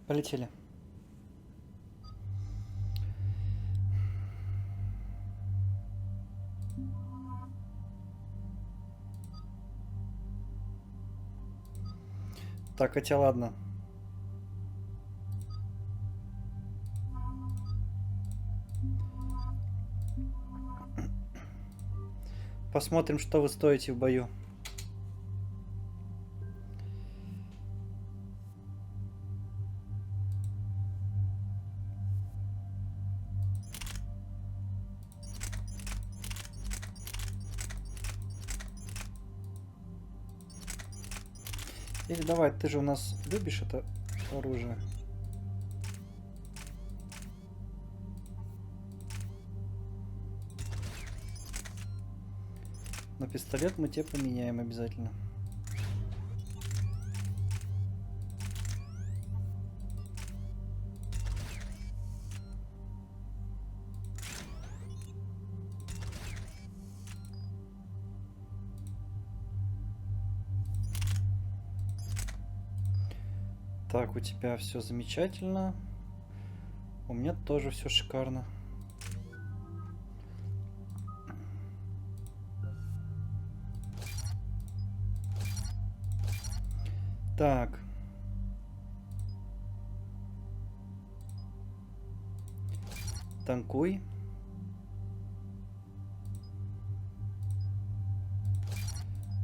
Полетели. Так, хотя ладно. Посмотрим, что вы стоите в бою. Или давай, ты же у нас любишь это оружие. На пистолет мы тебе поменяем обязательно. Так, у тебя все замечательно. У меня тоже все шикарно. Так. Танкуй.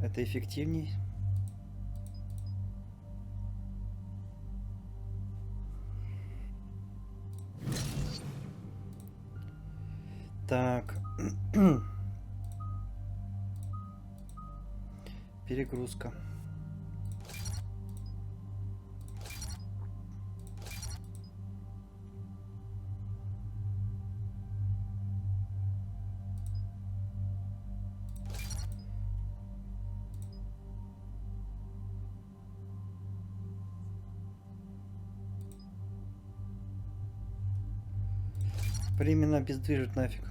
Это эффективней. Так. Перегрузка. Временно обездвижить нафиг.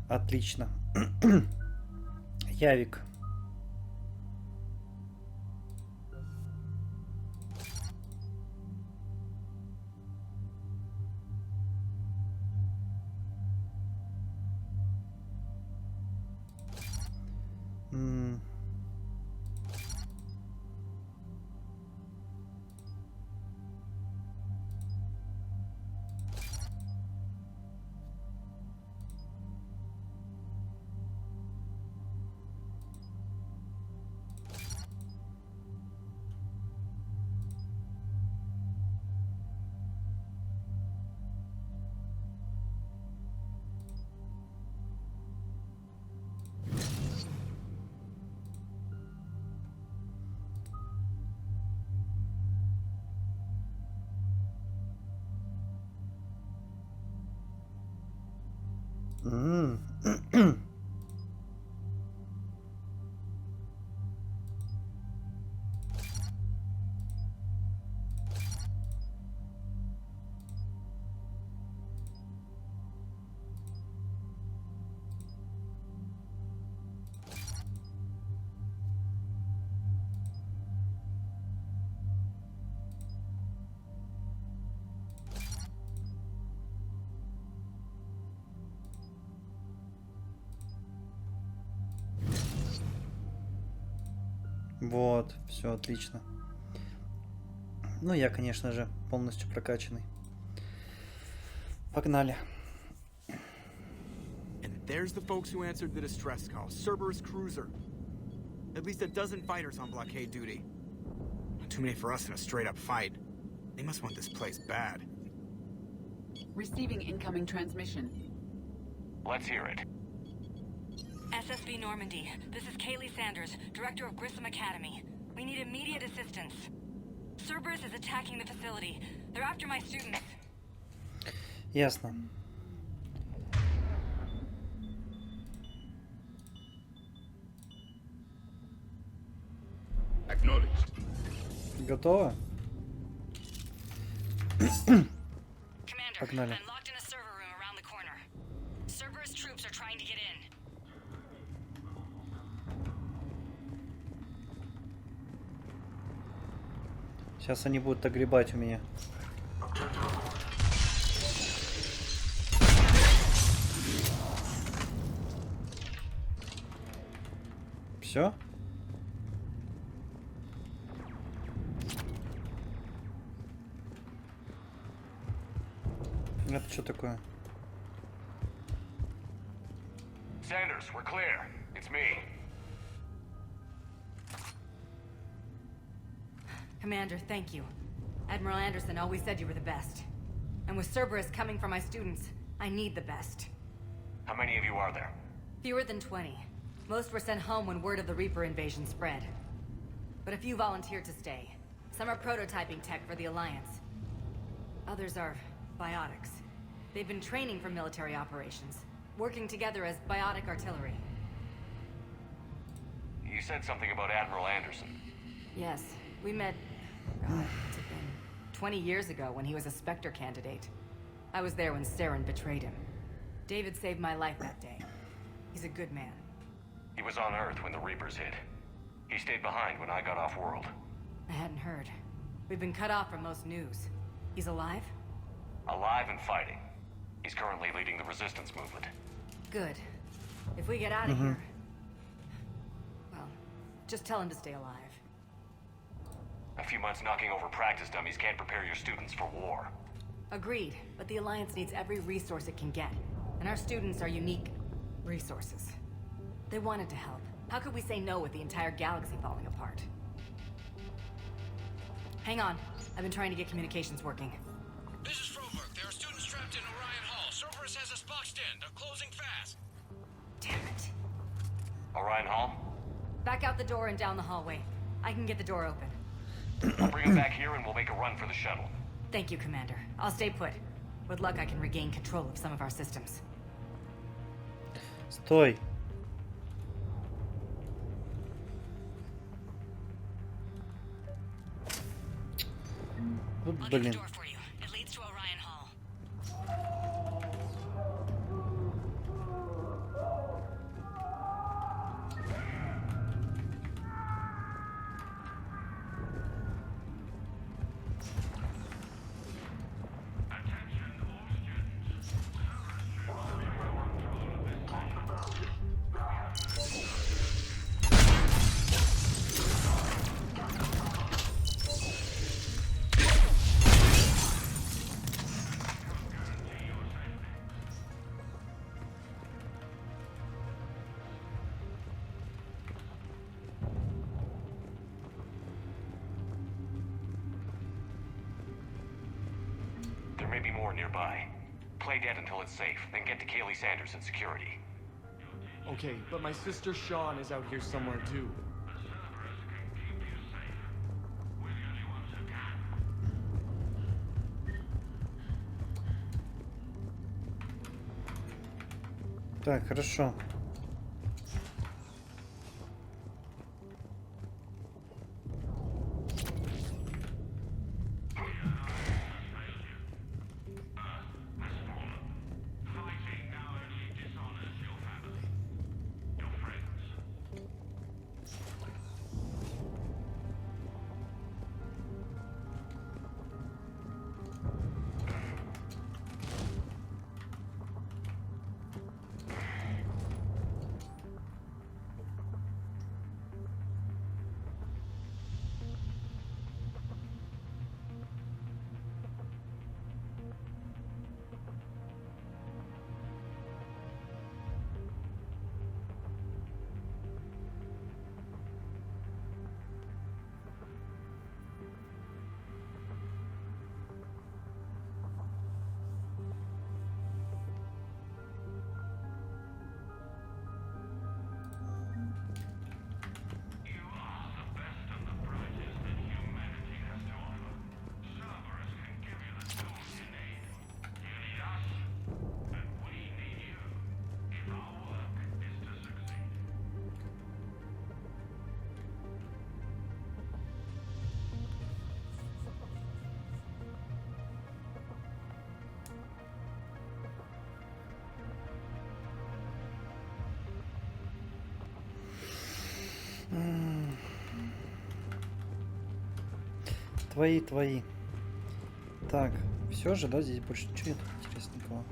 Отлично. Явик. Вот, все отлично. Ну, я, конечно же, полностью прокачанный. Погнали. And there's the folks who answered the distress call. Cerberus cruiser. At least a dozen fighters on blockade duty. Not too many for us in a straight-up fight. They must want this place bad. Receiving incoming transmission. Let's hear it. SSB Normandy, this is Kaylee Sanders, Director of Grissom Academy. We need immediate assistance. Cerberus is attacking the facility. They're after my students. Ясно. Acknowledged. Готово? Commander, Погнали. I'm locked in a server room around the corner. Cerberus troops are trying to get in. Сейчас они будут огребать у меня. Все? Это что такое? Sanders, we're clear. It's me. Commander, thank you. Admiral Anderson always said you were the best. And with Cerberus coming for my students, I need the best. How many of you are there? Fewer than 20. Most were sent home when word of the Reaper invasion spread. But a few volunteered to stay. Some are prototyping tech for the Alliance. Others are biotics. They've been training for military operations, working together as biotic artillery. You said something about Admiral Anderson. Yes, we met, what's it been? 20 years ago when he was a Spectre candidate. I was there when Saren betrayed him. David saved my life that day. He's a good man. He was on Earth when the Reapers hit. He stayed behind when I got off-world. I hadn't heard. We've been cut off from most news. He's alive? Alive and fighting. He's currently leading the resistance movement. Good. If we get out of here... Well, just tell him to stay alive. A few months knocking over practice dummies can't prepare your students for war. Agreed, but the Alliance needs every resource it can get. And our students are unique resources. They wanted to help. How could we say no with the entire galaxy falling apart? Hang on. I've been trying to get communications working. This is Froberg. There are students trapped in Orion Hall. Cerberus has us boxed in. They're closing fast. Damn it. Orion Hall? Back out the door and down the hallway. I can get the door open. I'll bring him back here and we'll make a run for the shuttle. Thank you, Commander. I'll stay put. With luck, I can regain control of some of our systems. Стой. Вот, I'll get the блин. door for you. It leads to Orion Hall. There may be more nearby. Play dead until it's safe, then get to Kaylee Sanders in security. Okay, but my sister Sean is out here somewhere too. Так, хорошо. твои. Так, все же, да, здесь больше ничего нет интересненького.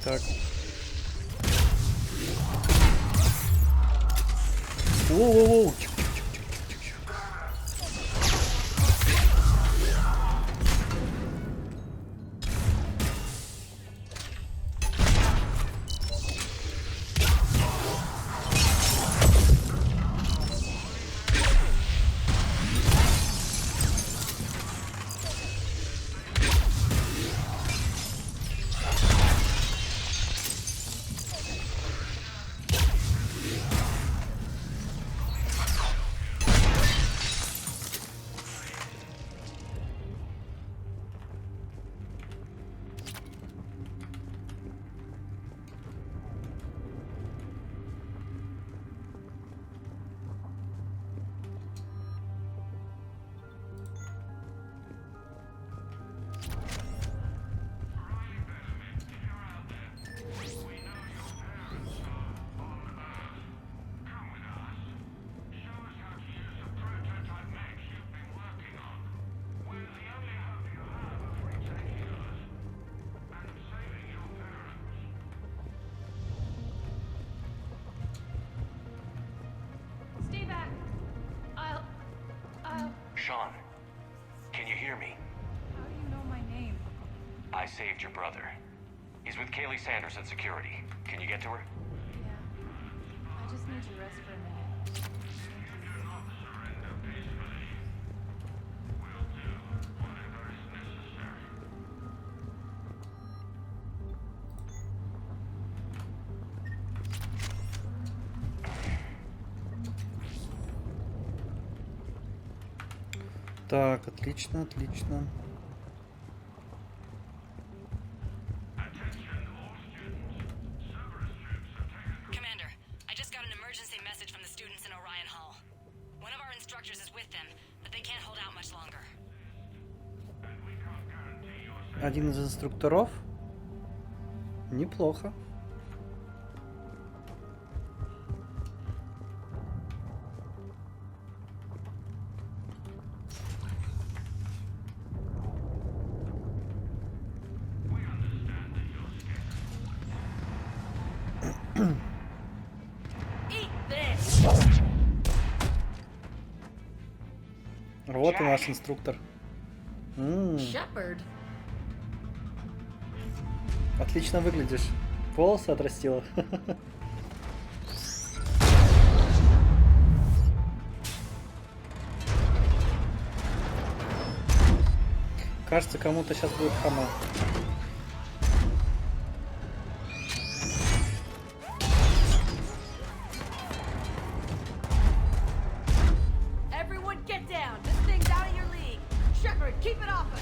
Так. Воу-воу-воу. Stay back. I'll... Sean, can you hear me? How do you know my name? I saved your brother. He's with Kaylee Sanders at security. Can you get to her? Yeah. I just need to rest for a minute. Так, отлично, отлично. Commander, I just got an emergency message from the students in Orion Hall. One of our instructors is with them, but they can't hold out much longer. Один из инструкторов? Неплохо. Eat this! Вот и наш инструктор. Shepherd? Отлично выглядишь. Волосы отрастила. Кажется, кому-то сейчас будет хана. Everyone get down! This thing's out of your league! Shepherd, keep it off us!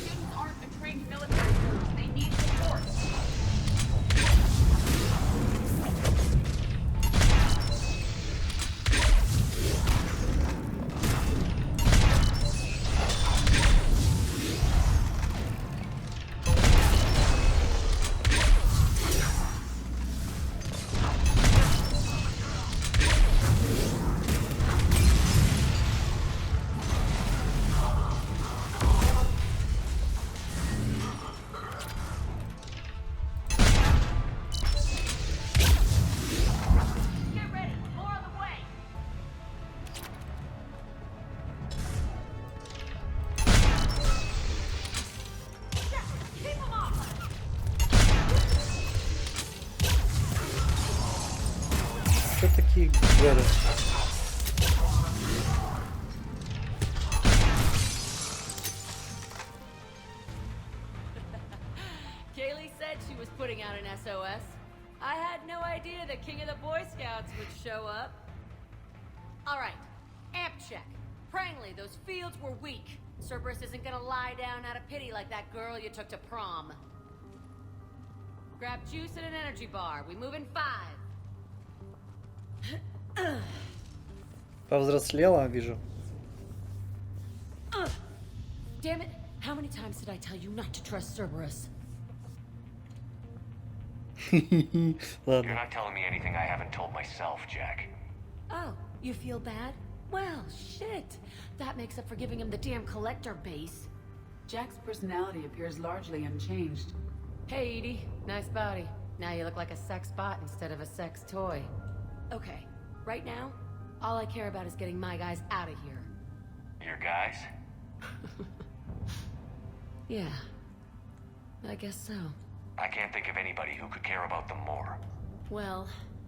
Students aren't a trained military force. They need support. Get ready! More on the way! Shepherd, keep them off us! Что такие гады? Kaylee said she was putting out an SOS. I had no idea the king of the Boy Scouts would show up. All right, amp check. Prangley, those fields were weak. Cerberus isn't gonna lie down out of pity like that girl you took to prom. Grab juice and an energy bar. We move in 5. Повзрослела, вижу. Damn it! How many times did I tell you not to trust Cerberus? You're Ладно. not telling me anything I haven't told myself, Jack. Oh, you feel bad? Well, shit. That makes up for giving him the damn collector base. Jack's personality appears largely unchanged. Hey, Edie. Nice body. Now you look like a sex bot instead of a sex toy. Okay, right now, all I care about is getting my guys out of here. Your guys? Yeah. I guess so. I can't think of anybody who could care about them more. Well,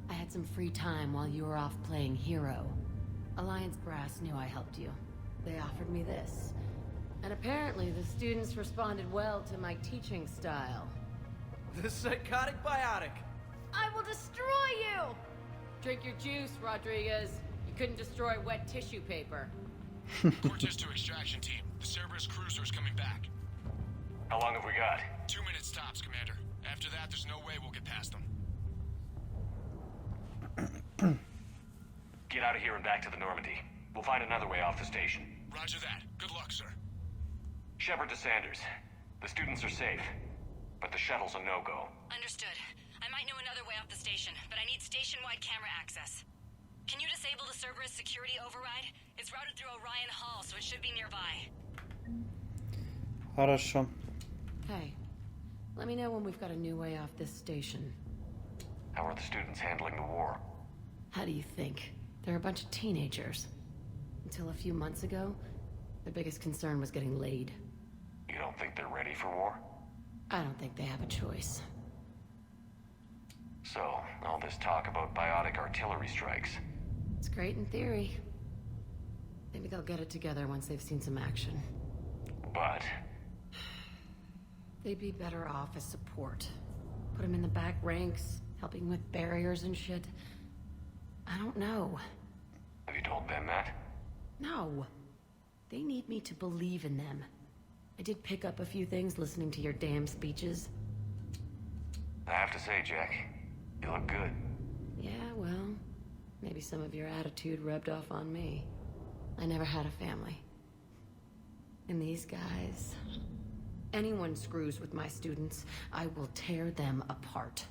I had some free time while you were off playing hero. Alliance Brass knew I helped you. They offered me this. And apparently the students responded well to my teaching style. The psychotic biotic. I will destroy you! Drink your juice, Rodriguez. You couldn't destroy wet tissue paper. Cortez to extraction team. The Cerberus cruiser is coming back. How long have we got? 2 minutes tops, Commander. After that, there's no way we'll get past them. Get out of here and back to the Normandy. We'll find another way off the station. Roger that. Good luck, sir. Shepard to Sanders. The students are safe, but the shuttle's a no-go. Understood. I might know another way off the station, but I need station-wide camera access. Can you disable the Cerberus security override? It's routed through Orion Hall, so it should be nearby. Хорошо. Hey, let me know when we've got a new way off this station. How are the students handling the war? How do you think? They're a bunch of teenagers. Until a few months ago, their biggest concern was getting laid. You don't think they're ready for war? I don't think they have a choice. So, all this talk about biotic artillery strikes. It's great in theory. Maybe they'll get it together once they've seen some action. But They'd be better off as support. Put them in the back ranks, helping with barriers and shit. I don't know. have you told them that? No. They need me to believe in them. I did pick up a few things listening to your damn speeches. I have to say, Jack, you look good. Yeah, well, maybe some of your attitude rubbed off on me. I never had a family. And these guys... Anyone screws with my students, I will tear them apart.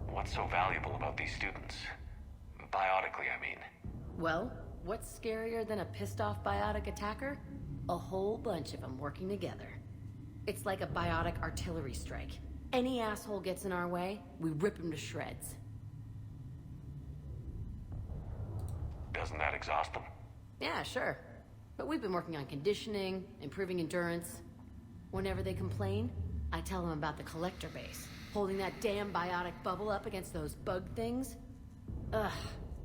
What's so valuable about these students? Biotically, I mean. Well, what's scarier than a pissed-off biotic attacker? A whole bunch of them working together. It's like a biotic artillery strike. Any asshole gets in our way, we rip him to shreds. Doesn't that exhaust them? Yeah, sure. But we've been working on conditioning, improving endurance. Whenever they complain, I tell them about the collector base, holding that damn biotic bubble up against those bug things. Ugh,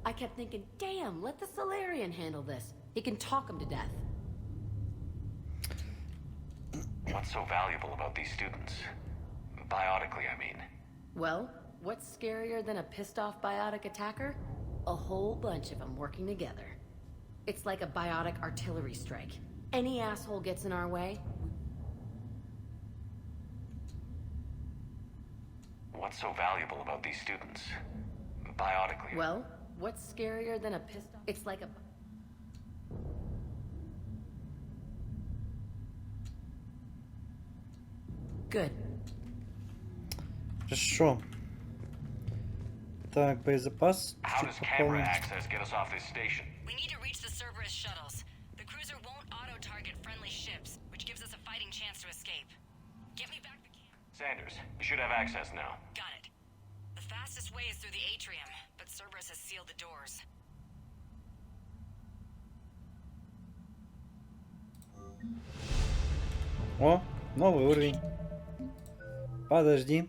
I kept thinking, damn, let the Solarian handle this. He can talk them to death. What's so valuable about these students? Biotically, I mean. Well, what's scarier than a pissed-off biotic attacker? A whole bunch of them working together. It's like a biotic artillery strike. Any asshole gets in our way. What's so valuable about these students? Biotically. Well, what's scarier than a pissed-off... It's like a... Good. Хорошо. Так, боезапас How чуть does camera пополнить. access get us off this station? We need to reach the Cerberus shuttles. The cruiser won't auto-target friendly ships, which gives us a fighting chance to escape. Get me back the camera. Sanders, you should have access now. Got it. The fastest way is through the atrium, but Cerberus has sealed the doors. О, новый уровень. Подожди.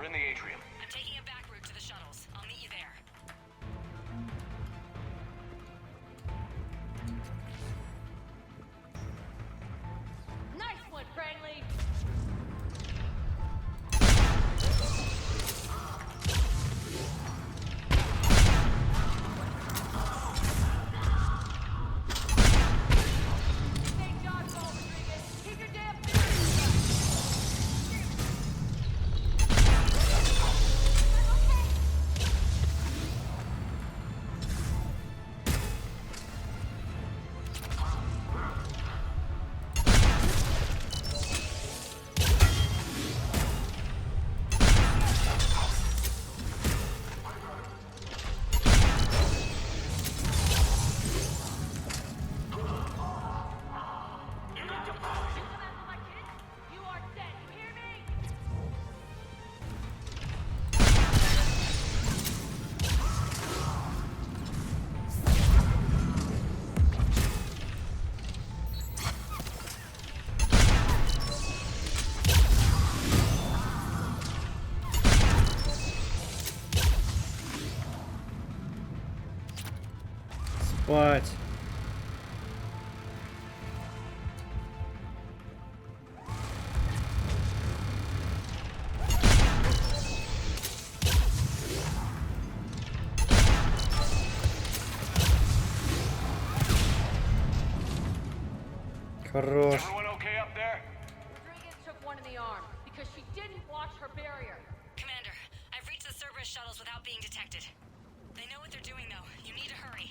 We're in the atrium. I'm taking a back route to the shuttles. I'll meet you there. Nice one, Cranley! Спать. Хорош. Everyone okay up there? Rodriguez took one in the arm because she didn't watch her barrier. Commander, I've reached the Cerberus shuttles without being detected. They know what they're doing, though. You need to hurry.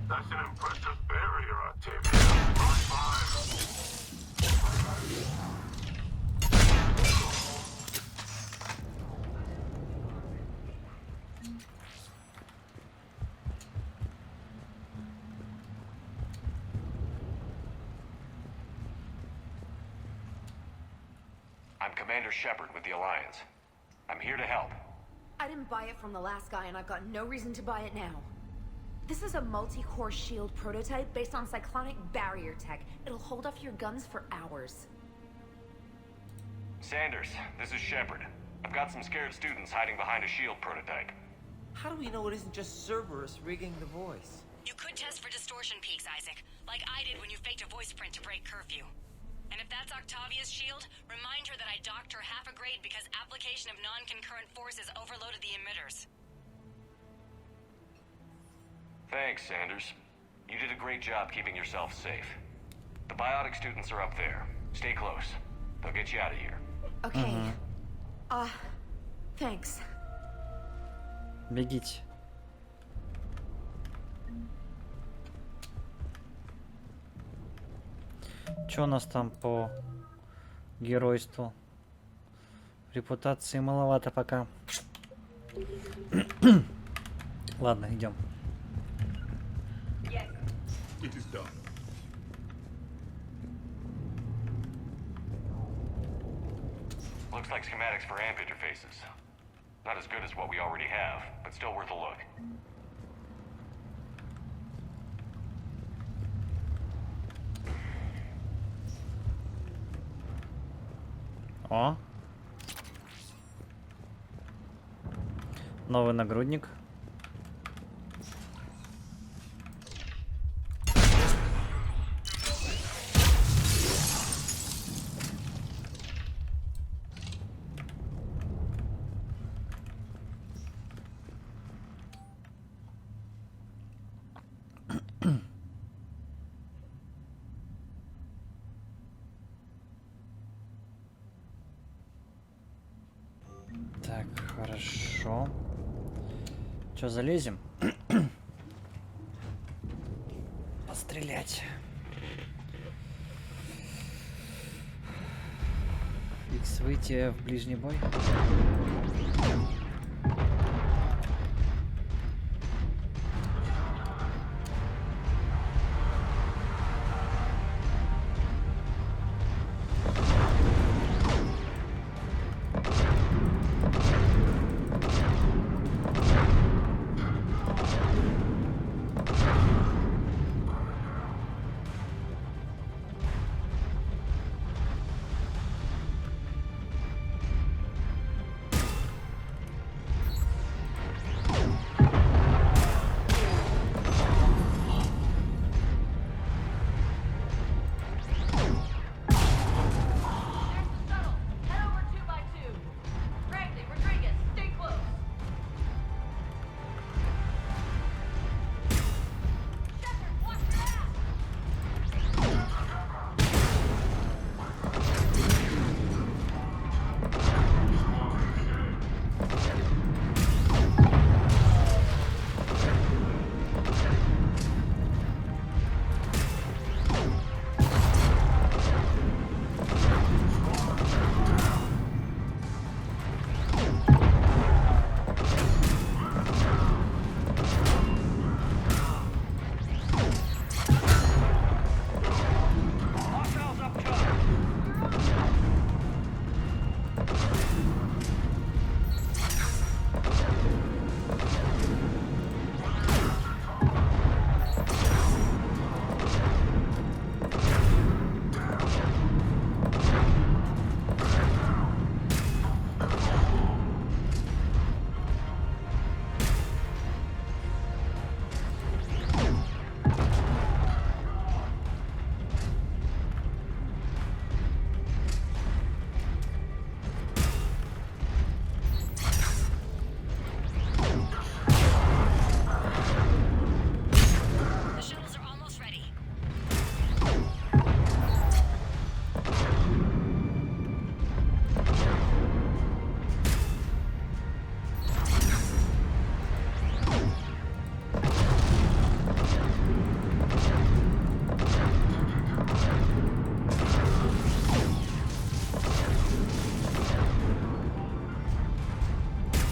That's an impressive barrier, Octavia. High I'm Commander Shepard with the Alliance. I'm here to help. I didn't buy it from the last guy, and I've got no reason to buy it now. This is a multi-core shield prototype based on cyclonic barrier tech. It'll hold off your guns for hours. Sanders, this is Shepard. I've got some scared students hiding behind a shield prototype. How do we know it isn't just Cerberus rigging the voice? You could test for distortion peaks, Isaac, like I did when you faked a voice print to break curfew. And if that's Octavia's shield, remind her that I docked her half a grade because application of non-concurrent forces overloaded the emitters. Thanks, Sanders. You did a great job keeping yourself safe. The biotic students are up there. Stay close. They'll get you out of here. Okay. Thanks. Бегите. Что у нас там по геройству? Репутации маловато пока. Ладно, идем. It is done. Looks like schematics for amp interfaces. Not as good as what we already have, but still worth a look. О! Новый нагрудник. Так, хорошо. Чё, залезем? Пострелять. Икс, выйти в ближний бой.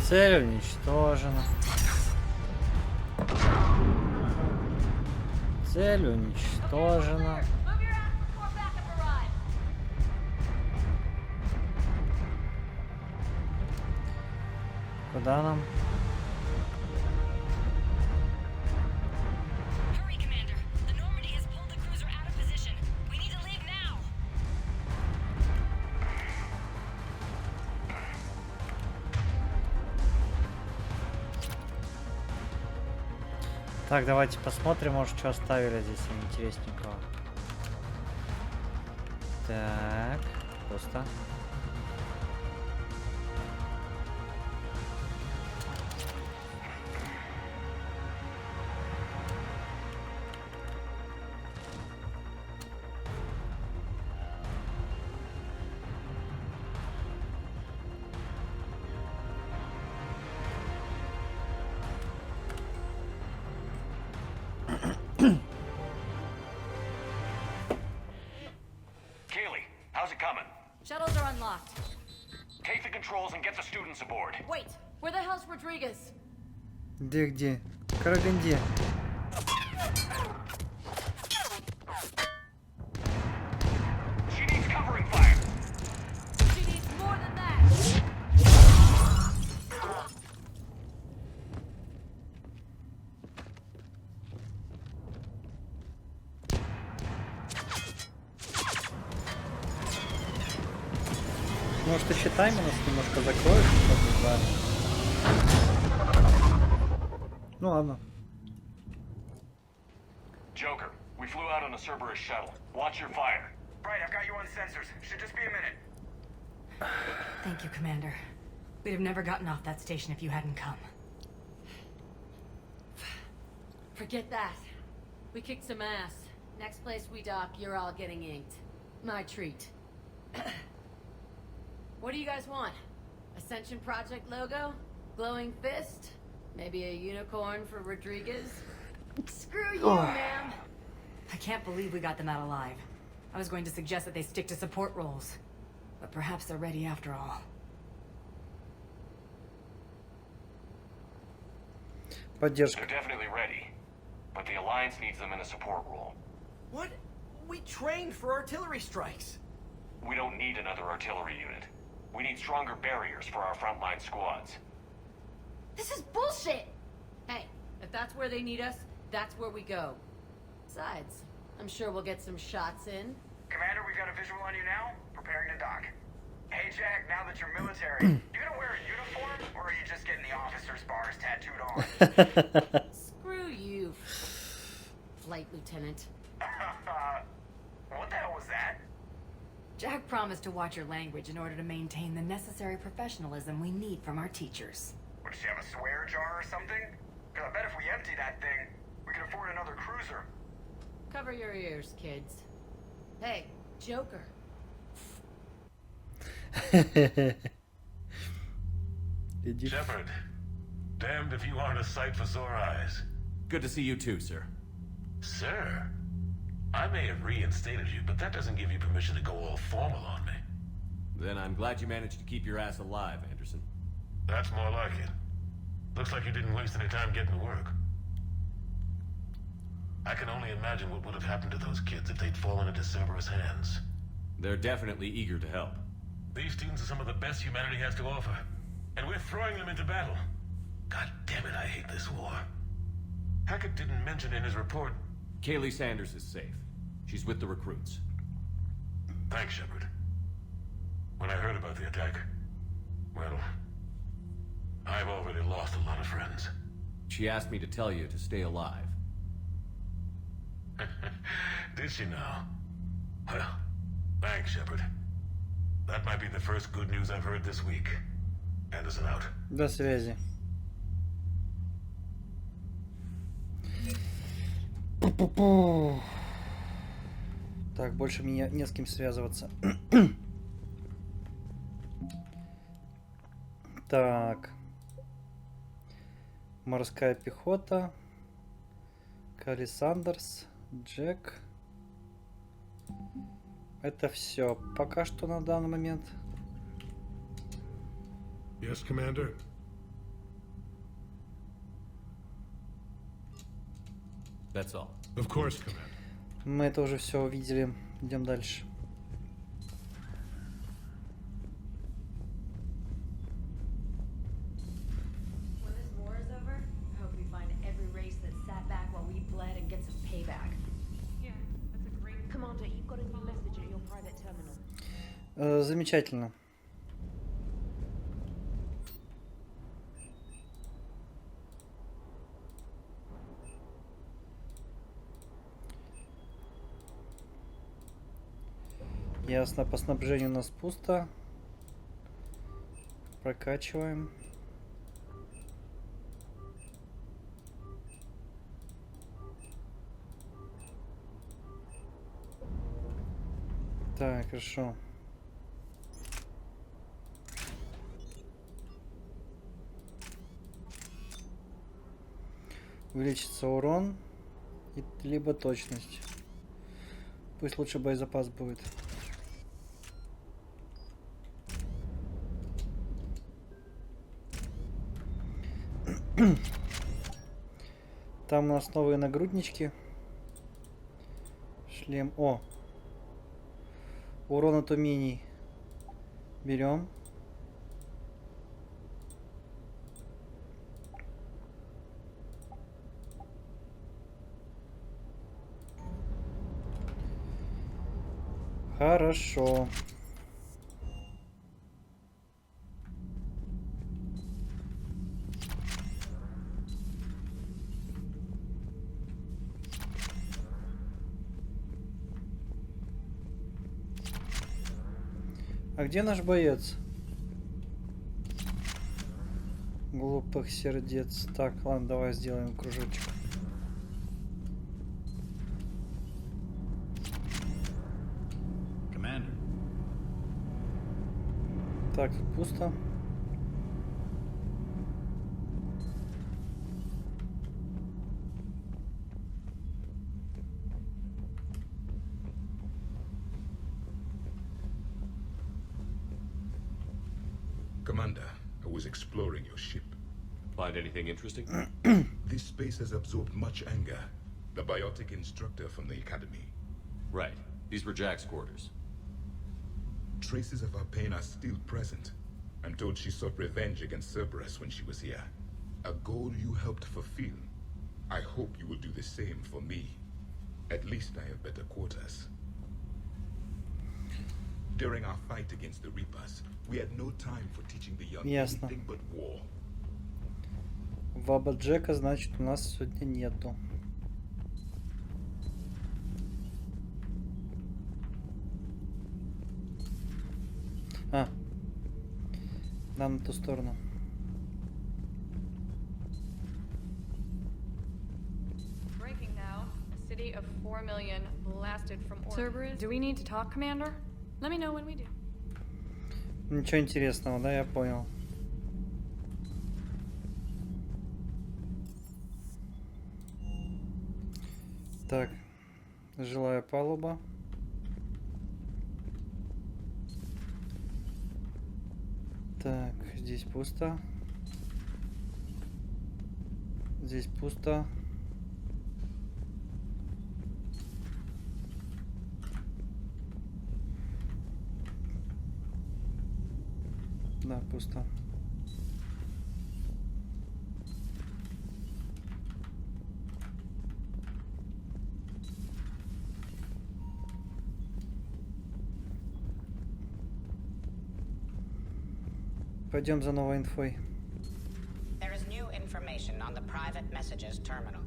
Цель уничтожена. Цель уничтожена. Куда нам? Так, давайте посмотрим, может, что оставили здесь интересненького. Так, пусто. How's it coming? Shuttles are unlocked. Take the controls and get the students aboard. Wait, where the hell's Rodriguez? Где? Караганде. She needs covering fire. She needs more than that. Может, еще тайминг немножко закроешь, чтобы да. Ну ладно. Joker, we flew out on a Cerberus shuttle. Watch your fire. Right, I've got you on sensors. Should just be a minute. Thank you, Commander. We'd have never gotten off that station if you hadn't come. Forget that. We kicked some ass. Next place we dock, you're all getting inked. My treat. What do you guys want? Ascension Project logo? Glowing fist? Maybe a unicorn for Rodriguez? Screw you, ma'am! I can't believe we got them out alive. I was going to suggest that they stick to support roles. But perhaps they're ready after all. Поддержка. They're definitely ready, but the Alliance needs them in a support role. What? We trained for artillery strikes. We don't need another artillery unit. We need stronger barriers for our frontline squads. This is bullshit! Hey, if that's where they need us, that's where we go. Besides, I'm sure we'll get some shots in. Commander, we got a visual on you now. Preparing to dock. Hey, Jack, now that you're military, you gonna wear a uniform, or are you just getting the officer's bars tattooed on? Screw you, Flight Lieutenant. What the hell was that? Jack promised to watch your language in order to maintain the necessary professionalism we need from our teachers. What, does she have a swear jar or something? Because I bet if we empty that thing, we can afford another cruiser. Cover your ears, kids. Hey, Joker. Shepard, damned if you aren't a sight for sore eyes. Good to see you too, sir. Sir? I may have reinstated you, but that doesn't give you permission to go all formal on me. Then I'm glad you managed to keep your ass alive, Anderson. That's more like it. Looks like you didn't waste any time getting to work. I can only imagine what would have happened to those kids if they'd fallen into Cerberus' hands. They're definitely eager to help. These students are some of the best humanity has to offer, and we're throwing them into battle. God damn it, I hate this war. Hackett didn't mention in his report... Kaylee Sanders is safe. She's with the recruits. Thanks, Shepard. When I heard about the attack, well, I've already lost a lot of friends. She asked me to tell you to stay alive. Did she now? Well, thanks, Shepard. That might be the first good news I've heard this week. Anderson out. До связи. Так, больше мне не с кем связываться. Так. Морская пехота. Калли Сандерс. Джек. Это все. Пока что на данный момент. Yes, Commander. That's all. Of course, Commander. Мы это уже все увидели. Идем дальше. When this war is over, I hope we find every race that sat back while we bled and get some payback. Yeah, that's a great... Commander, you've got a new message at your private terminal. Замечательно. Ясно, по снабжению у нас пусто. Прокачиваем. Так, хорошо. Увеличится урон, либо точность. Пусть лучше боезапас будет. Там у нас новые нагруднички. Шлем. О! Урон от умений. Берем. Хорошо. А где наш боец? Глупых сердец. Так, ладно, давай сделаем кружочек. Commander. Так, тут пусто. Commander, I was exploring your ship. Find anything interesting? This space has absorbed much anger. The biotic instructor from the Academy. Right. These were Jack's quarters. Traces of her pain are still present. I'm told she sought revenge against Cerberus when she was here. A goal you helped fulfill. I hope you will do the same for me. At least I have better quarters. During our fight against the Reapers, we had no time for teaching the young anything but war. Ваба Джека, значит, у нас сегодня нету. Нам на ту сторону. Breaking now. A city of 4 million blasted from Cerberus. Do we need to talk, Commander? Let me know when we do. Ничего интересного, да, я понял. Так, жилая палуба. Так, здесь пусто. Здесь пусто. Да, пусто. Пойдем за новой инфой. There is new information on the private messages terminal.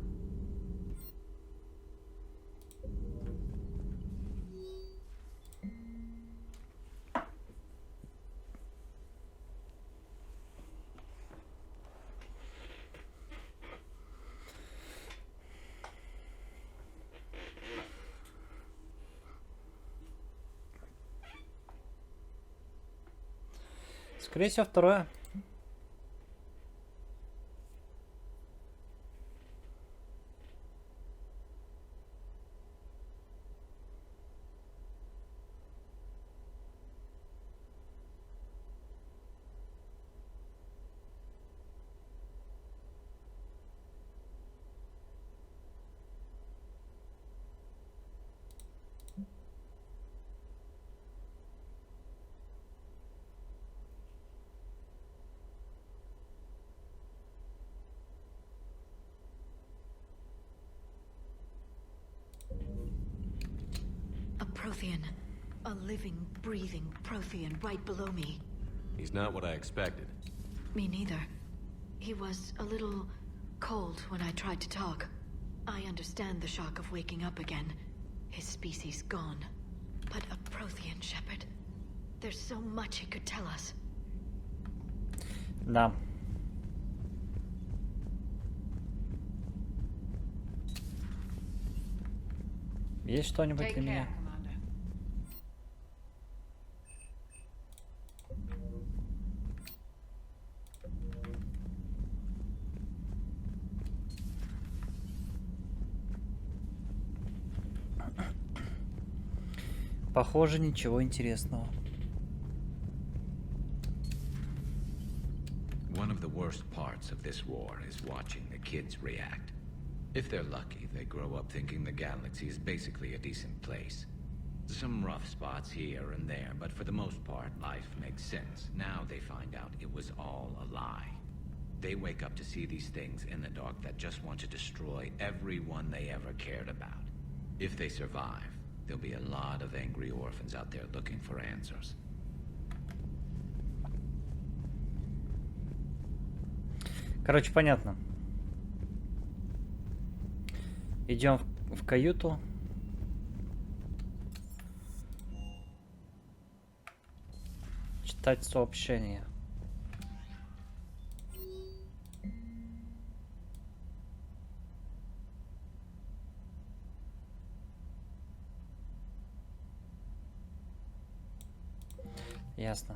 Скорее всего, второе. Prothean. A living, breathing Prothean right below me. He's not what I expected. Me neither. He was a little cold when I tried to talk. I understand the shock of waking up again. His species gone. But a Prothean shepherd. There's so much he could tell us. Да. Есть что-нибудь для меня? Похоже, ничего интересного. One of the worst parts of this war is watching the kids react. If they're lucky, they grow up thinking the galaxy is basically a decent place. Some rough spots here and there, but for the most part, life makes sense. Now they find out it was all a lie. They wake up to see these things in the dark that just want to destroy everyone they ever cared about. If they survive, there'll be a lot of angry orphans out there looking for answers. Короче, понятно. Идем в каюту. Читать сообщение. Ясно.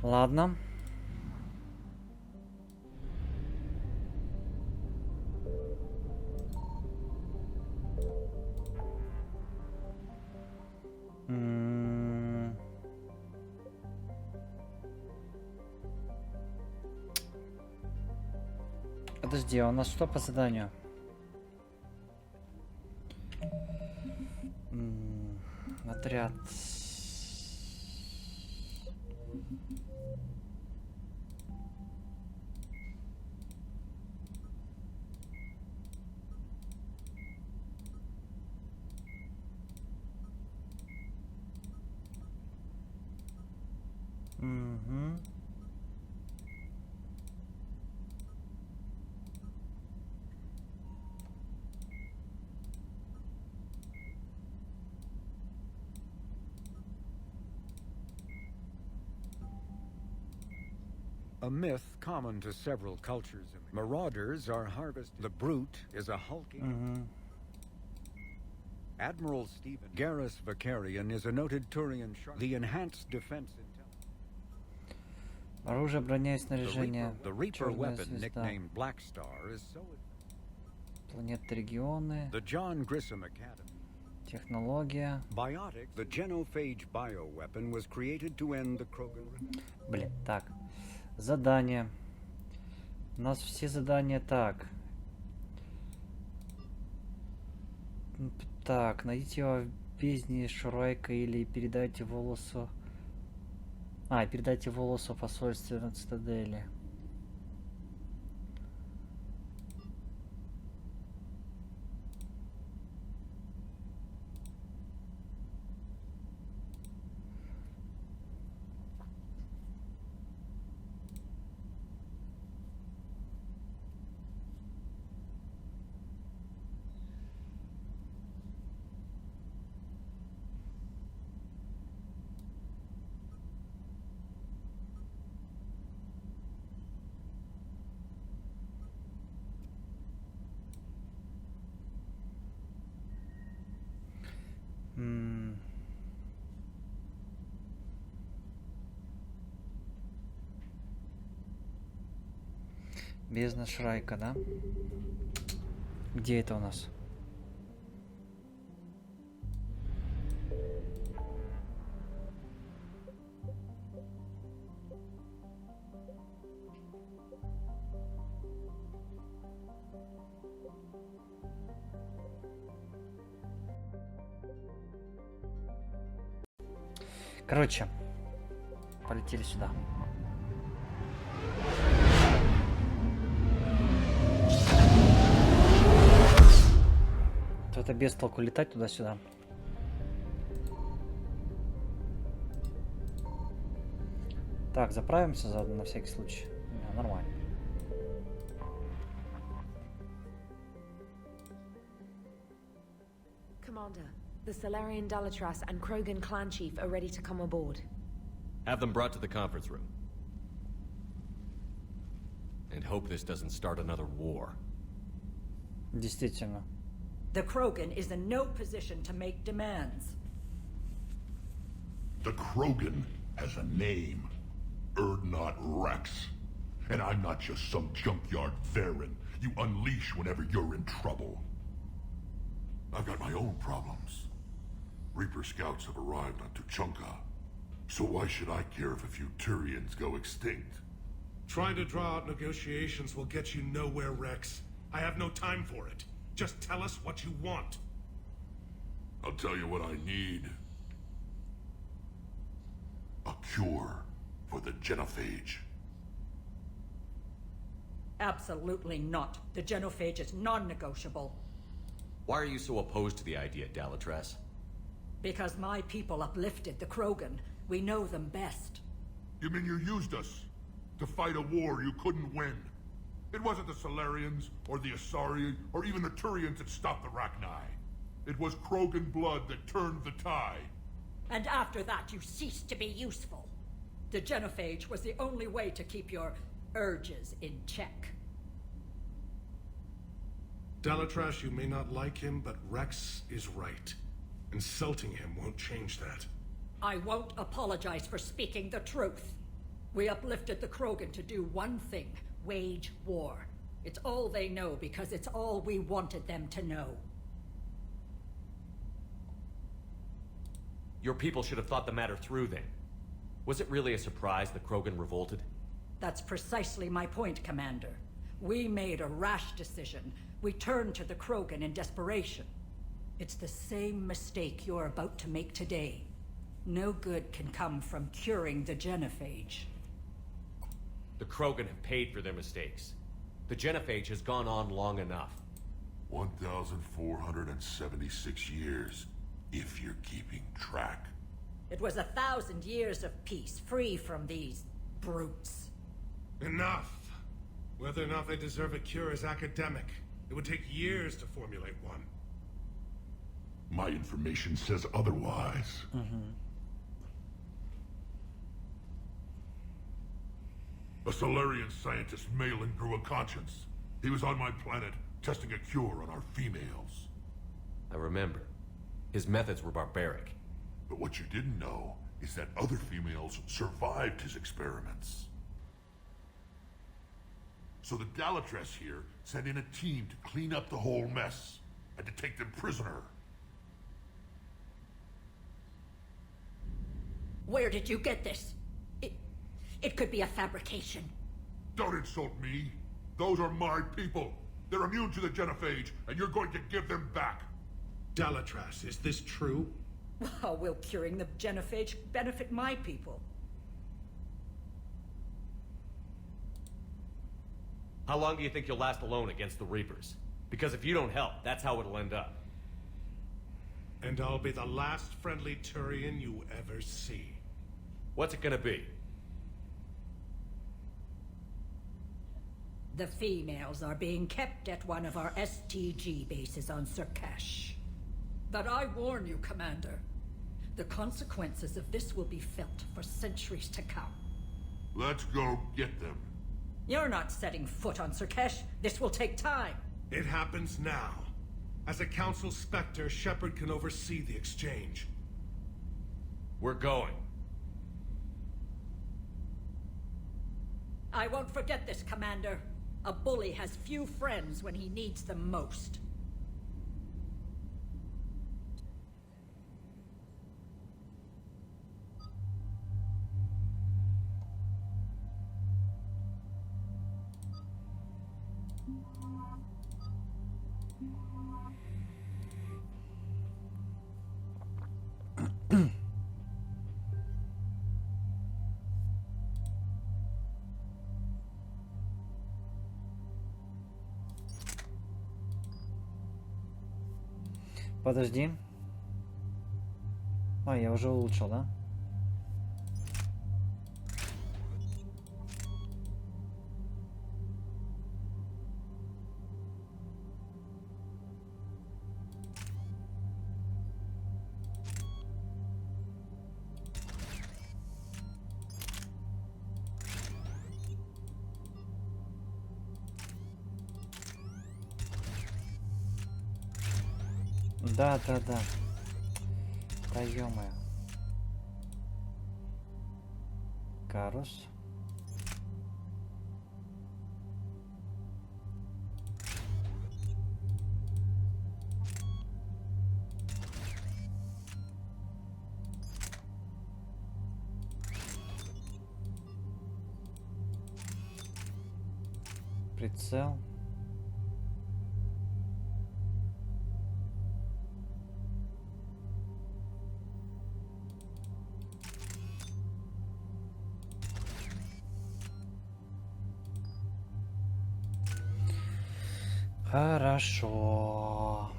Ладно. Подожди, а у нас что по заданию? Отряд. Угу. A myth common to several cultures. Marauders are harvested. The brute is a hulking. Admiral Stephen Garrus Vakarian is a noted Turian shark. The enhanced defense intelligence. Оружие, броня и снаряжение. The Reaper Черная weapon, звезда. nicknamed Black Star, is so. Планеты, регионы. The John Grissom Academy. Технология. Biotic, the genophage bioweapon, was created to end the Krogan. Блин, так. Задание. У нас все задания так. Так, найдите его в бездне Шурайка или передайте волосу... передайте волосу в посольстве на цитадели. Бездна Шрайка, да? Где это у нас? Короче, полетели сюда. Это без толку летать туда-сюда. Так, заправимся заодно на всякий случай. Не, нормально. Commander, the Solarian Dalatras and Krogan clan chief are ready to come aboard. Have them brought to the conference room. And hope this doesn't start another war. Действительно. The Krogan is in no position to make demands. The Krogan has a name. Erdnot Rex. And I'm not just some junkyard Varen you unleash whenever you're in trouble. I've got my own problems. Reaper scouts have arrived on Tuchanka. So why should I care if a few Turians go extinct? Trying to draw out negotiations will get you nowhere, Rex. I have no time for it. Just tell us what you want. I'll tell you what I need. A cure for the genophage. Absolutely not. The genophage is non-negotiable. Why are you so opposed to the idea, Dalatras? Because my people uplifted the Krogan. We know them best. You mean you used us to fight a war you couldn't win? It wasn't the Solarians, or the Asari, or even the Turians that stopped the Rachni. It was Krogan blood that turned the tide. And after that, you ceased to be useful. The genophage was the only way to keep your urges in check. Dalatras, you may not like him, but Rex is right. Insulting him won't change that. I won't apologize for speaking the truth. We uplifted the Krogan to do one thing. Wage war. It's all they know because it's all we wanted them to know. Your people should have thought the matter through then. Was it really a surprise the Krogan revolted? That's precisely my point, Commander. We made a rash decision. We turned to the Krogan in desperation. It's the same mistake you're about to make today. No good can come from curing the genophage. The Krogan have paid for their mistakes. The genophage has gone on long enough. 1,476 years, if you're keeping track. It was 1,000 years of peace, free from these brutes. Enough! Whether or not they deserve a cure is academic. It would take years to formulate one. My information says otherwise. A Solarian scientist, Malin, grew a conscience. He was on my planet, testing a cure on our females. I remember. His methods were barbaric. But what you didn't know is that other females survived his experiments. So the Dalatress here sent in a team to clean up the whole mess and to take them prisoner. Where did you get this? It could be a fabrication. Don't insult me. Those are my people. They're immune to the genophage, and you're going to give them back. Dalatrass, is this true? How will curing the genophage benefit my people? How long do you think you'll last alone against the Reapers? Because if you don't help, that's how it'll end up. And I'll be the last friendly Turian you ever see. What's it gonna be? The females are being kept at one of our STG bases on Surkash. But I warn you, Commander, the consequences of this will be felt for centuries to come. Let's go get them. You're not setting foot on Surkash. This will take time. It happens now. As a Council Spectre, Shepard can oversee the exchange. We're going. I won't forget this, Commander. A bully has few friends when he needs them most. Подожди. А, я уже улучшил, да? Да. Да ё-моё. Карус. Прицел. Хорошо.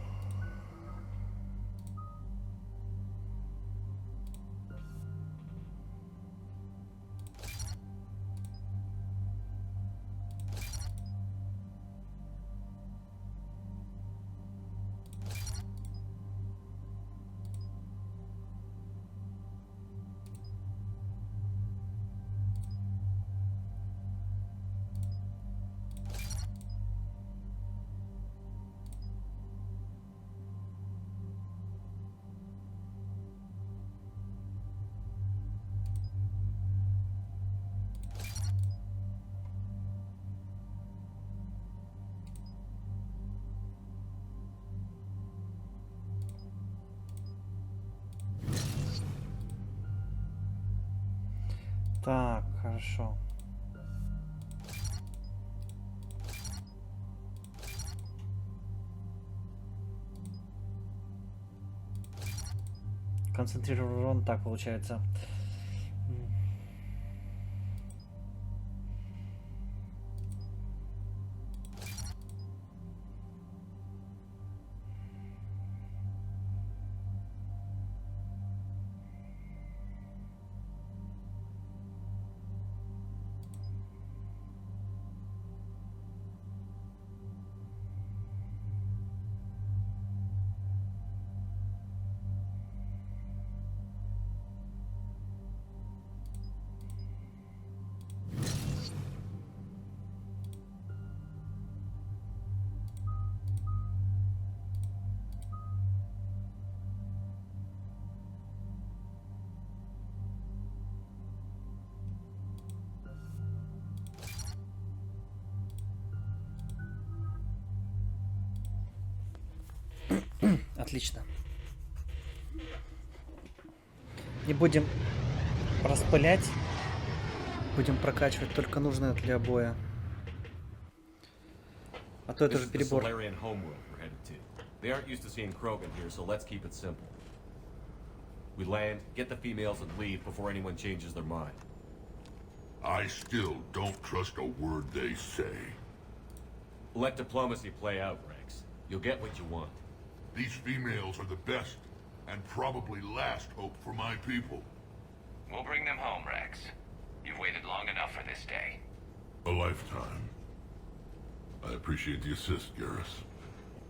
Так, хорошо. Концентрированный урон, так получается. Отлично. Не будем распылять. Будем прокачивать только нужное для боя. А то это же перебор. They aren't used to seeing Krogan here, so let's keep it simple. We land, get the females, and leave before anyone changes their mind. I still don't trust a word they say. Let diplomacy play out, Rex. You'll get what you want. These females are the best, and probably last hope for my people. We'll bring them home, Rex. You've waited long enough for this day. A lifetime. I appreciate the assist, Garrus.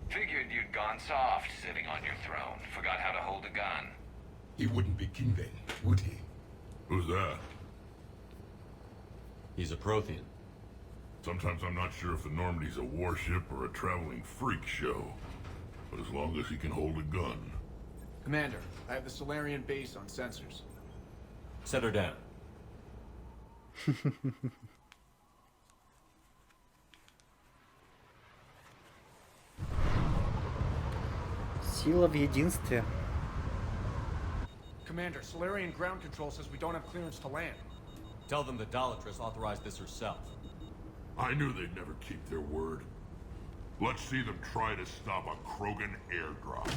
Figured you'd gone soft sitting on your throne. Forgot how to hold a gun. He wouldn't be king then, would he? Who's that? He's a Prothean. Sometimes I'm not sure if the Normandy's a warship or a traveling freak show. But as long as he can hold a gun. Commander, I have the Solarian base on sensors. Set her down. Сила в единстве. Commander, Solarian ground control says we don't have clearance to land. Tell them the Dolatress authorized this herself. I knew they'd never keep their word. Let's see them try to stop a Krogan airdrop.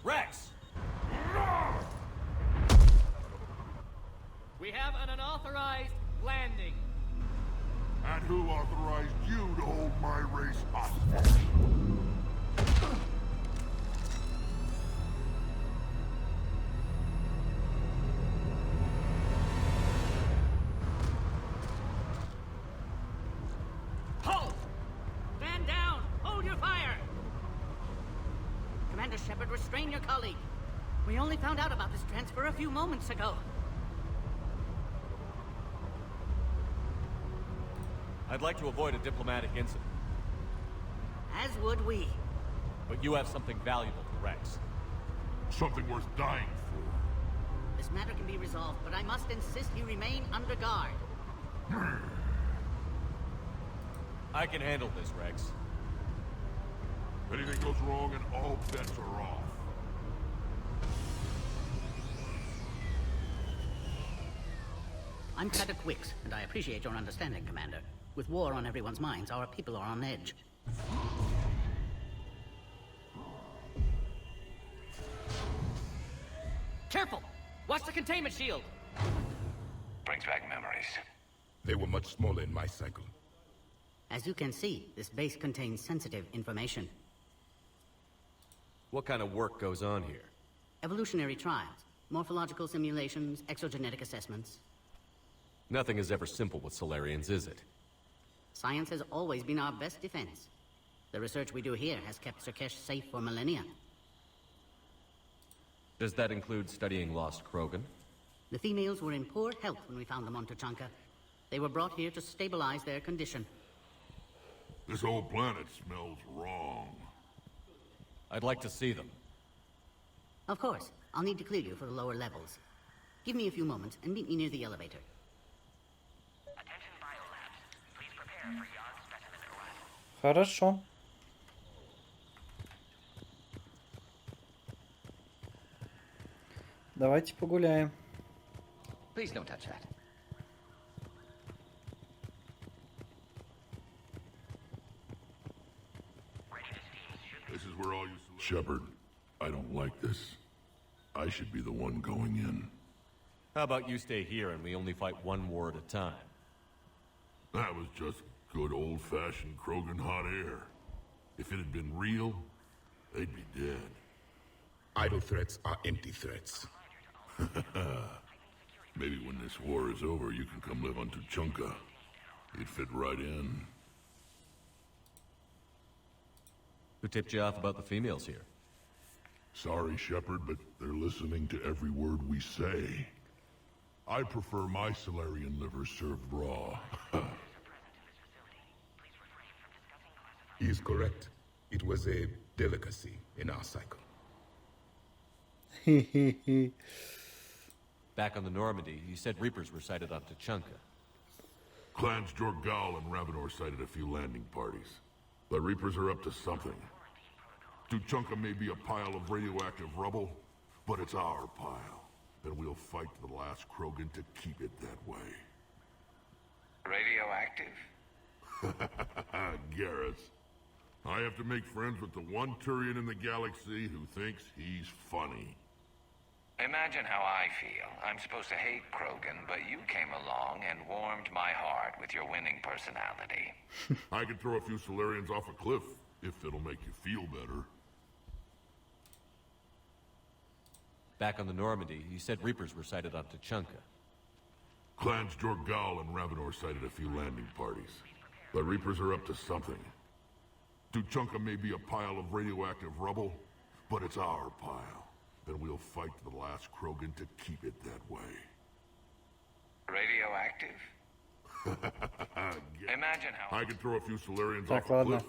Rex! We have an unauthorized landing. And who authorized you to hold my race hostage? Halt! Stand down! Hold your fire! Commander Shepard, restrain your colleague. We only found out about this transfer a few moments ago. I'd like to avoid a diplomatic incident. As would we. But you have something valuable to Rex. Something worth dying for. This matter can be resolved, but I must insist you remain under guard. I can handle this, Rex. If anything goes wrong and all bets are off. I'm Catacwix, and I appreciate your understanding, Commander. With war on everyone's minds, our people are on edge. Careful! Watch the containment shield! Brings back memories. They were much smaller in my cycle. As you can see, this base contains sensitive information. What kind of work goes on here? Evolutionary trials, morphological simulations, exogenetic assessments. Nothing is ever simple with Solarians, is it? Science has always been our best defense. The research we do here has kept Surkesh safe for millennia. Does that include studying lost Krogan? The females were in poor health when we found them on Tuchanka. They were brought here to stabilize their condition. This whole planet smells wrong. I'd like to see them. Of course. I'll need to clear you for the lower levels. Give me a few moments and meet me near the elevator. Attention biolabs. Please prepare for yon specimen arrival. Хорошо. Давайте погуляем. Please don't touch that. This is where all you... Shepard, I don't like this. I should be the one going in. How about you stay here and we only fight one war at a time? That was just good old-fashioned Krogan hot air. If it had been real, they'd be dead. Idle threats are empty threats. Maybe when this war is over, you can come live on Tuchanka. You'd fit right in. Who tipped you off about the females here? Sorry, Shepard, but they're listening to every word we say. I prefer my Solarian liver served raw. He is correct. It was a delicacy in our cycle. Back on the Normandy, you said Reapers were sighted on Tuchanka. Clans Jorgal and Ravenor sighted a few landing parties. The Reapers are up to something. Tuchanka may be a pile of radioactive rubble, but it's our pile. And we'll fight to the last Krogan to keep it that way. Radioactive? Garrus. I have to make friends with the one Turian in the galaxy who thinks he's funny. Imagine how I feel. I'm supposed to hate Krogan, but you came along and warmed my heart with your winning personality. I could throw a few Solarians off a cliff, if it'll make you feel better. Back on the Normandy, you said Reapers were sighted on Tuchanka. Clans Jorgal and Ravenor sighted a few landing parties. The Reapers are up to something. Tuchanka may be a pile of radioactive rubble, but it's our pile. And we'll fight to the last Krogan to keep it that way. Radioactive? Imagine how... I could throw a few Solarians off a cliff.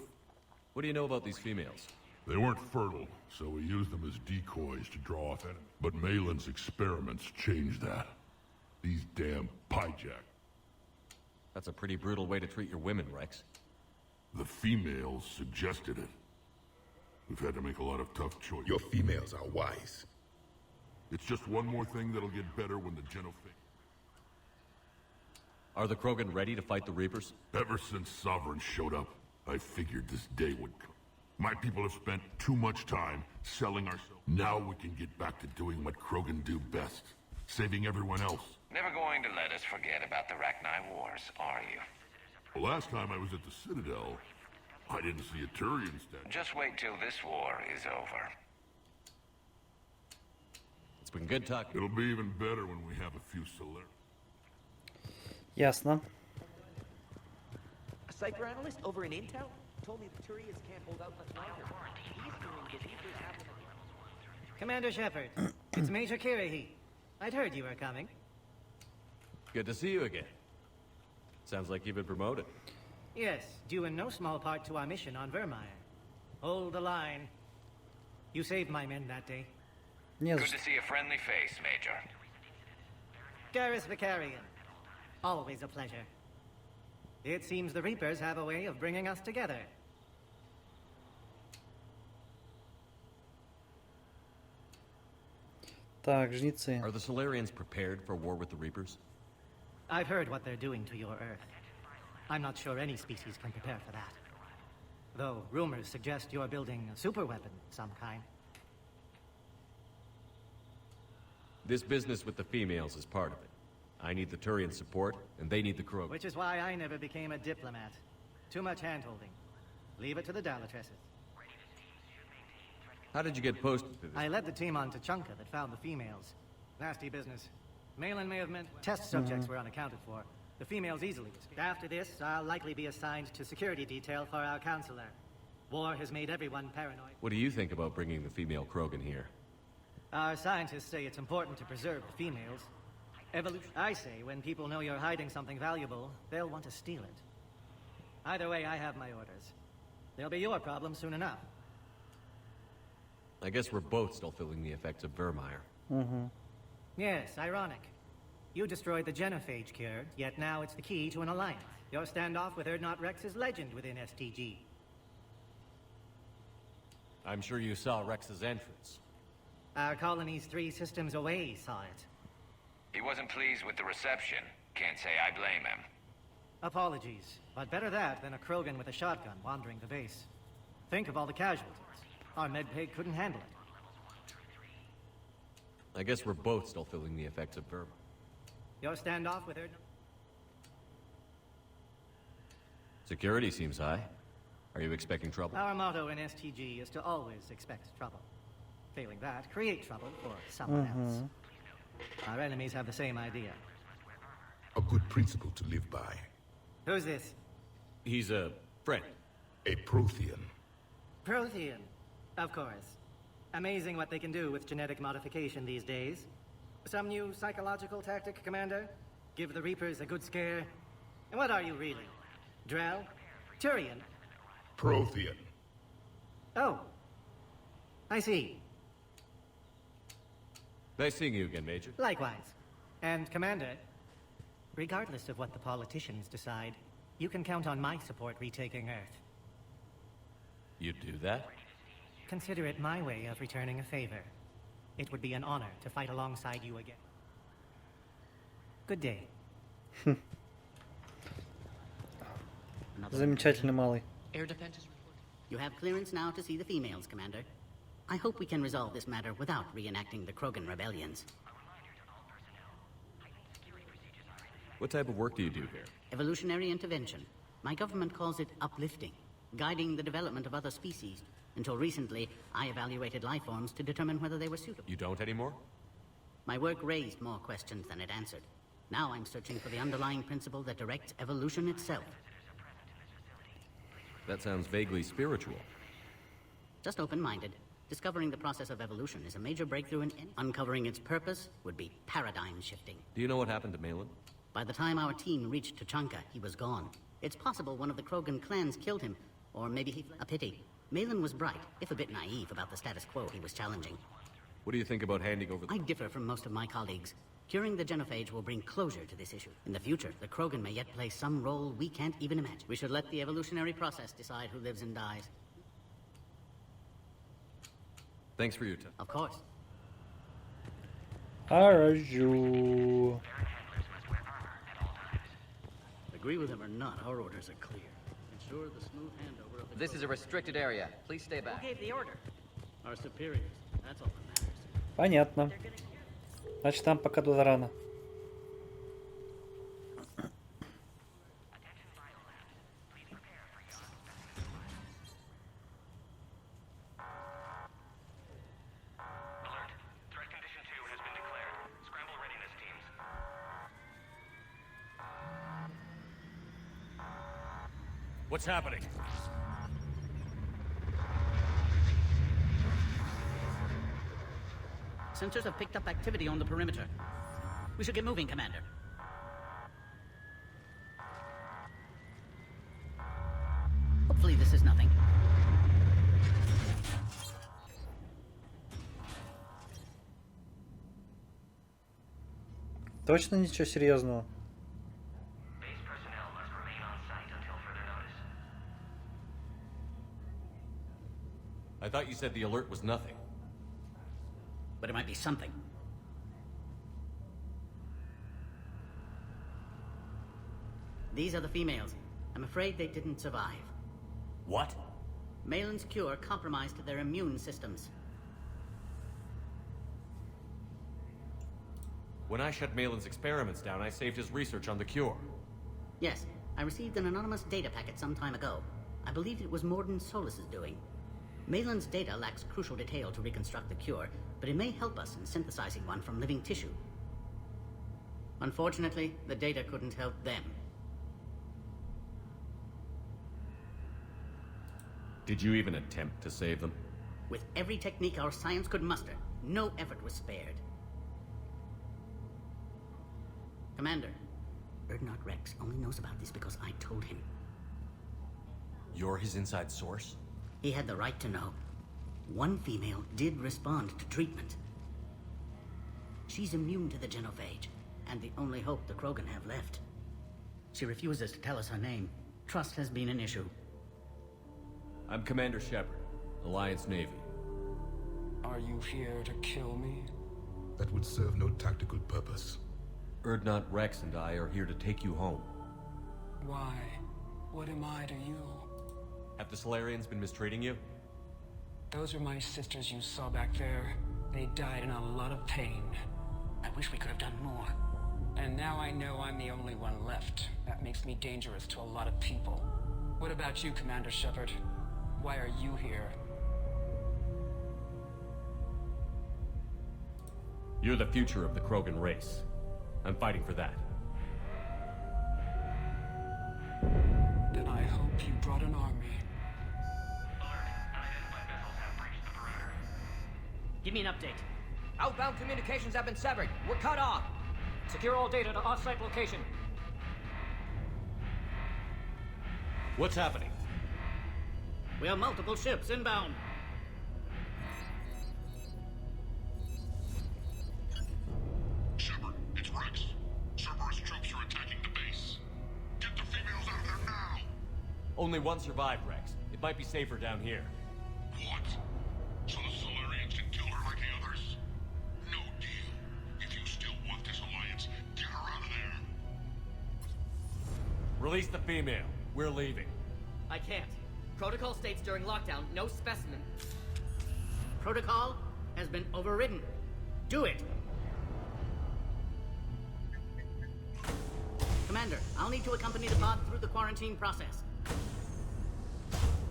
What do you know about these females? They weren't fertile, so we used them as decoys to draw off enemies. But Malin's experiments changed that. These damn Pyjak. That's a pretty brutal way to treat your women, Rex. The females suggested it. We've had to make a lot of tough choices. Your females are wise. It's just one more thing that'll get better when the Genophage... Are the Krogan ready to fight the Reapers? Ever since Sovereign showed up, I figured this day would come. My people have spent too much time selling ourselves. Now we can get back to doing what Krogan do best. Saving everyone else. Never going to let us forget about the Rachni Wars, are you? The last time I was at the Citadel, I didn't see a Turian statue. Just wait till this war is over. It's been good talking. It'll be even better when we have a few Solar. Ясно. A psychoanalyst over in Intel told me the Turians can't hold out much longer. He's doing the Reapers have... Commander Shepard, it's Major Kirahi. I'd heard you were coming. Good to see you again. Sounds like you've been promoted. Yes, due in no small part to our mission on Vermeer. Hold the line. You saved my men that day. Good to see a friendly face, Major. Garrus Vicarian. Always a pleasure. It seems the Reapers have a way of bringing us together. Так, жнецы. Are the Solarians prepared for war with the Reapers? I've heard what they're doing to your Earth. I'm not sure any species can prepare for that. Though rumors suggest you're building a superweapon of some kind. This business with the females is part of it. I need the Turian support, and they need the Krogan. Which is why I never became a diplomat. Too much hand-holding. Leave it to the Dalatresses. How did you get posted to this? I led the team on Tuchanka that found the females. Nasty business. Malin may have meant test subjects were unaccounted for. The females easily. After this, I'll likely be assigned to security detail for our counselor. War has made everyone paranoid. What do you think about bringing the female Krogan here? Our scientists say it's important to preserve the females. Evolution. I say when people know you're hiding something valuable, they'll want to steal it. Either way, I have my orders. They'll be your problem soon enough. I guess we're both still feeling the effects of Vermeer. Mm-hmm. Yes, ironic. You destroyed the genophage cure, yet now it's the key to an alliance. Your standoff with Erdnot Rex is legend within STG. I'm sure you saw Rex's entrance. Our colony's 3 systems away saw it. He wasn't pleased with the reception. Can't say I blame him. Apologies, but better that than a Krogan with a shotgun wandering the base. Think of all the casualties. Our medpay couldn't handle it. I guess we're both still feeling the effects of Verba. Your standoff with her? Security seems high. Are you expecting trouble? Our motto in STG is to always expect trouble. Failing that, create trouble for someone else. Our enemies have the same idea. A good principle to live by. Who's this? He's a friend. A Prothean. Prothean. Of course. Amazing what they can do with genetic modification these days. Some new psychological tactic, Commander? Give the Reapers a good scare? And what are you really? Drell? Turian? Prothean. Oh. I see. Nice seeing you again, Major. Likewise. And Commander, regardless of what the politicians decide, you can count on my support retaking Earth. You do that? Consider it my way of returning a favor. It would be an honor to fight alongside you again. Good day. Замечательный малый. Air defenses report. You have clearance now to see the females, Commander. I hope we can resolve this matter without reenacting the Krogan rebellions. What type of work do you do here? Evolutionary intervention. My government calls it uplifting, guiding the development of other species. Until recently, I evaluated life forms to determine whether they were suitable. You don't anymore? My work raised more questions than it answered. Now I'm searching for the underlying principle that directs evolution itself. That sounds vaguely spiritual. Just open-minded. Discovering the process of evolution is a major breakthrough in uncovering its purpose would be paradigm-shifting. Do you know what happened to Malin? By the time our team reached Tuchanka, he was gone. It's possible one of the Krogan clans killed him, or maybe he... A pity. Malin was bright, if a bit naive about the status quo he was challenging. What do you think about handing over... I differ from most of my colleagues. Curing the genophage will bring closure to this issue. In the future, the Krogan may yet play some role we can't even imagine. We should let the evolutionary process decide who lives and dies. Thanks for your time. Of course. Araju. Agree with him or not, our orders are clear. Ensure the smooth handover of the... This is a restricted area. Please stay back. Who gave the order? Our superiors. That's all that matters. Понятно. Значит, там пока туда рано. What's happening? Sensors have picked up activity on the perimeter. We should get moving, Commander. Hopefully this is nothing. Точно ничего серьезного? I thought you said the alert was nothing. But it might be something. These are the females. I'm afraid they didn't survive. What? Malin's cure compromised their immune systems. When I shut Malin's experiments down, I saved his research on the cure. Yes, I received an anonymous data packet some time ago. I believed it was Morden Solus's doing. Malin's data lacks crucial detail to reconstruct the cure, but it may help us in synthesizing one from living tissue. Unfortunately, the data couldn't help them. Did you even attempt to save them? With every technique our science could muster, no effort was spared. Commander, Erdnot Rex only knows about this because I told him. You're his inside source? He had the right to know. One female did respond to treatment. She's immune to the genophage, and the only hope the Krogan have left. She refuses to tell us her name. Trust has been an issue. I'm Commander Shepard, Alliance Navy. Are you here to kill me? That would serve no tactical purpose. Erdnot Rex and I are here to take you home. Why? What am I to you? Have the Solarians been mistreating you? Those are my sisters you saw back there. They died in a lot of pain. I wish we could have done more. And now I know I'm the only one left. That makes me dangerous to a lot of people. What about you, Commander Shepard? Why are you here? You're the future of the Krogan race. I'm fighting for that. Then I hope you brought an army. Give me an update. Outbound communications have been severed. We're cut off. Secure all data to off-site location. What's happening? We have multiple ships inbound. Shepard, it's Rex. Cerberus troops are attacking the base. Get the females out of there now! Only one survived, Rex. It might be safer down here. What? So the Solarians can kill her like the others? No deal. If you still want this alliance, get her out of there. Release the female. We're leaving. I can't. Protocol states during lockdown, no specimen. Protocol has been overridden. Do it! Commander, I'll need to accompany the pod through the quarantine process.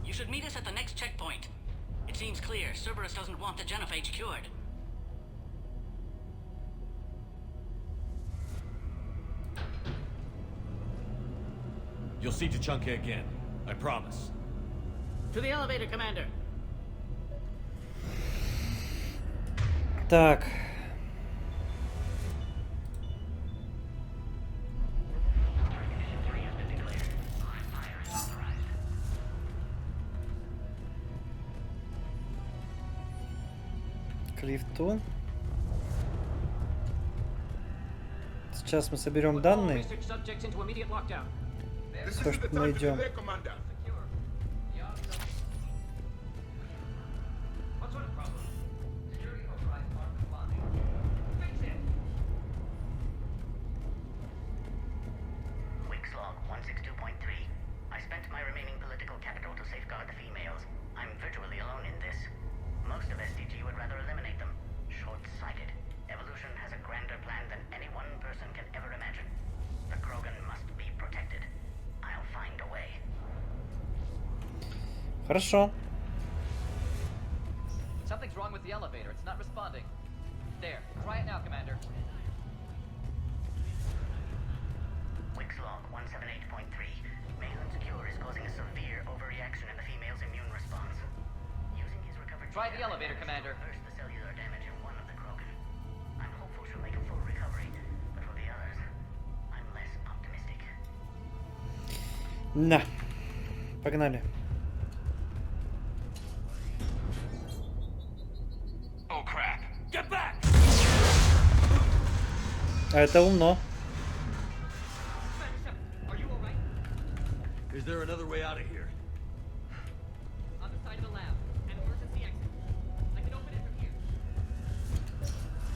You should meet us at the next checkpoint. It seems clear Cerberus doesn't want the genophage cured. You'll see Tuchanka again. I promise. To the elevator, Commander. Так. К лифту. Сейчас мы соберем данные. То, что найдем. Хорошо. Something's wrong with the elevator. It's not responding. There. Try it now, Commander. Wix log 178.3. Mainland Secure is causing a severe overreaction in the female's immune response. Using his recovered Try the elevator, Commander. Reverse the cellular damage in one of the Krogan. I'm hopeful she'll make a full recovery, but for the others, I'm less optimistic. Да. Погнали. Oh crap! Get back! А это умно. Is there another way out of here? On the side of the lab. An emergency exit. I can open it from here.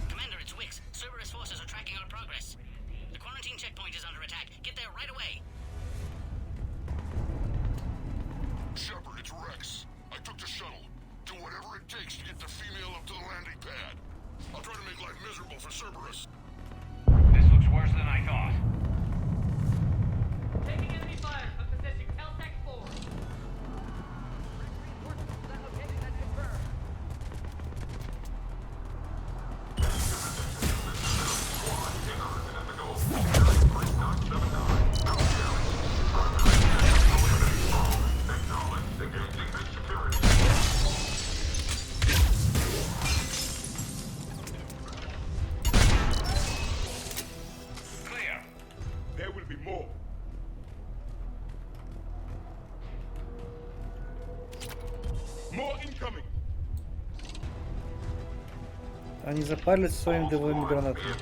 Commander, it's Wix. Cerberus forces are tracking our progress. The quarantine checkpoint is under attack. Get there right away. Shepard, it's Rex. I took the shuttle. Do whatever it takes to get the female up to the landing pad. I'll try to make life miserable for Cerberus. This looks worse than I thought. Taking enemy fire. I'm possessing Caltech 4. There will be more. More incoming. Они запалят своими дымовыми гранатами.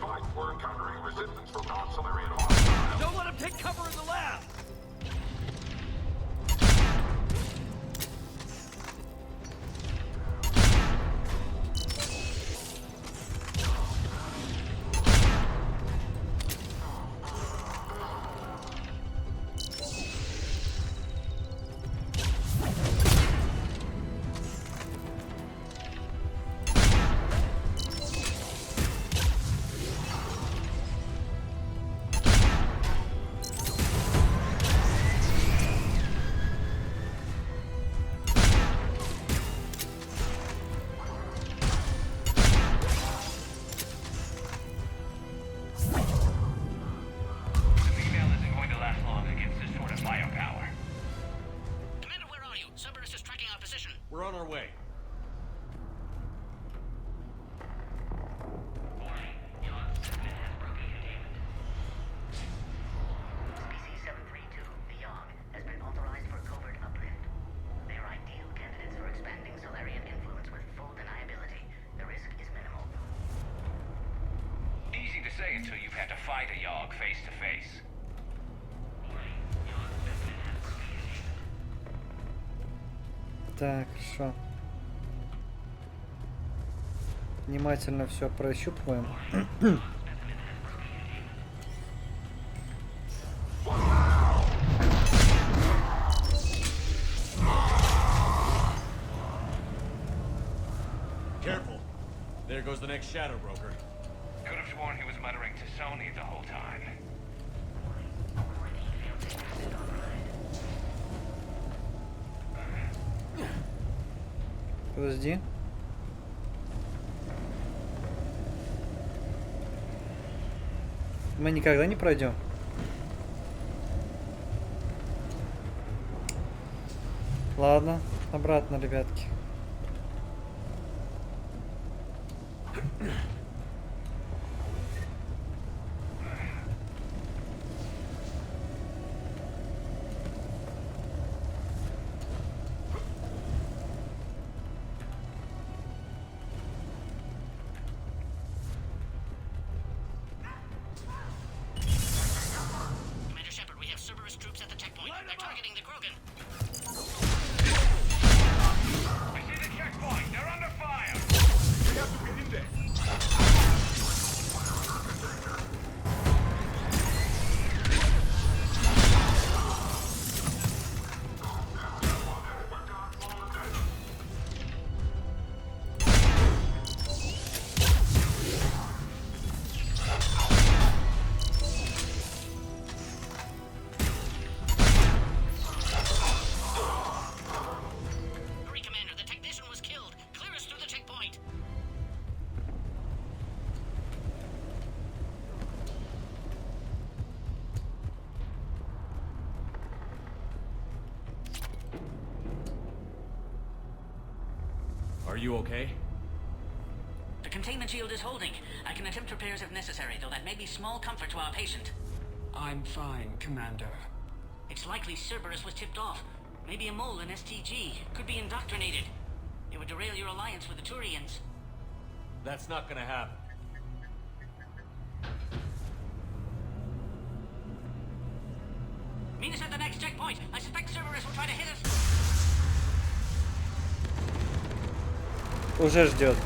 Don't let him take cover in the lab! have to fight a Yogg face to face. Так, хорошо. Внимательно все прощупываем. Careful. There goes the next shadow broker. Could have sworn he was muttering to Sony the whole time. Подожди. Мы никогда не пройдем. Ладно, обратно, ребятки. Commander Shepard, we have Cerberus troops at the checkpoint. They're targeting the Krogan. I see the checkpoint. They're under fire. We have to get in there. Hurry, Commander. The technician was killed. Clear us through the checkpoint. Are you okay? The containment shield is holding. I can attempt repairs if necessary, though that may be small comfort to our patient. I'm fine, Commander. It's likely Cerberus was tipped off. Maybe a mole in STG. Could be indoctrinated. It would derail your alliance with the Turians. That's not gonna happen. Meet us at the next checkpoint. I suspect Cerberus will try to hit us. Уже ждет.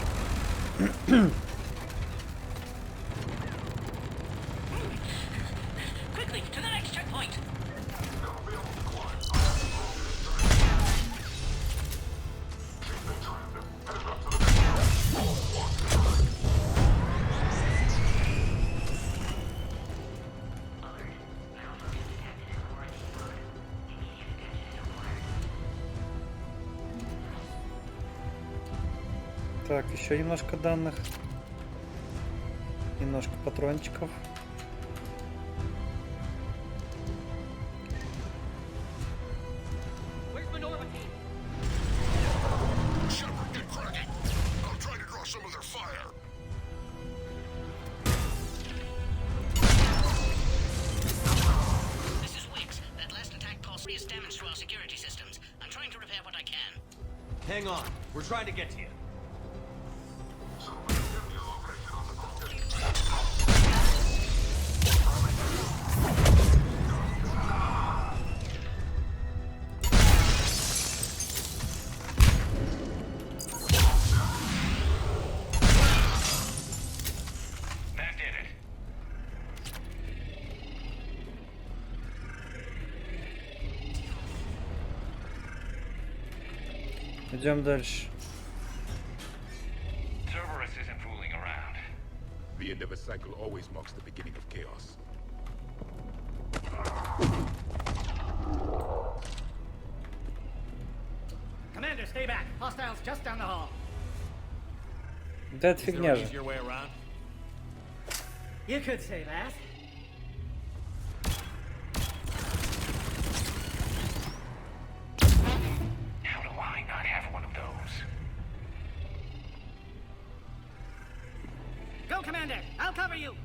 Quickly, to the next checkpoint. Так, еще немножко данных. Немножко патрончиков. Where's Manova team? Shepard, get cracking. I'm trying to draw some of their fire. This is Wicks. That last attack caused serious damage to our security systems. I'm trying to repair what I can. Hang on. We're trying to get to you. That did it. Идем дальше. Cerberus isn't fooling around. The end of a cycle always marks the beginning of chaos. Commander, stay back. Hostiles just down the hall. Да это Is there фигня an же. easier way around? You could say that. How do I not have one of those? Go, Commander. I'll cover you.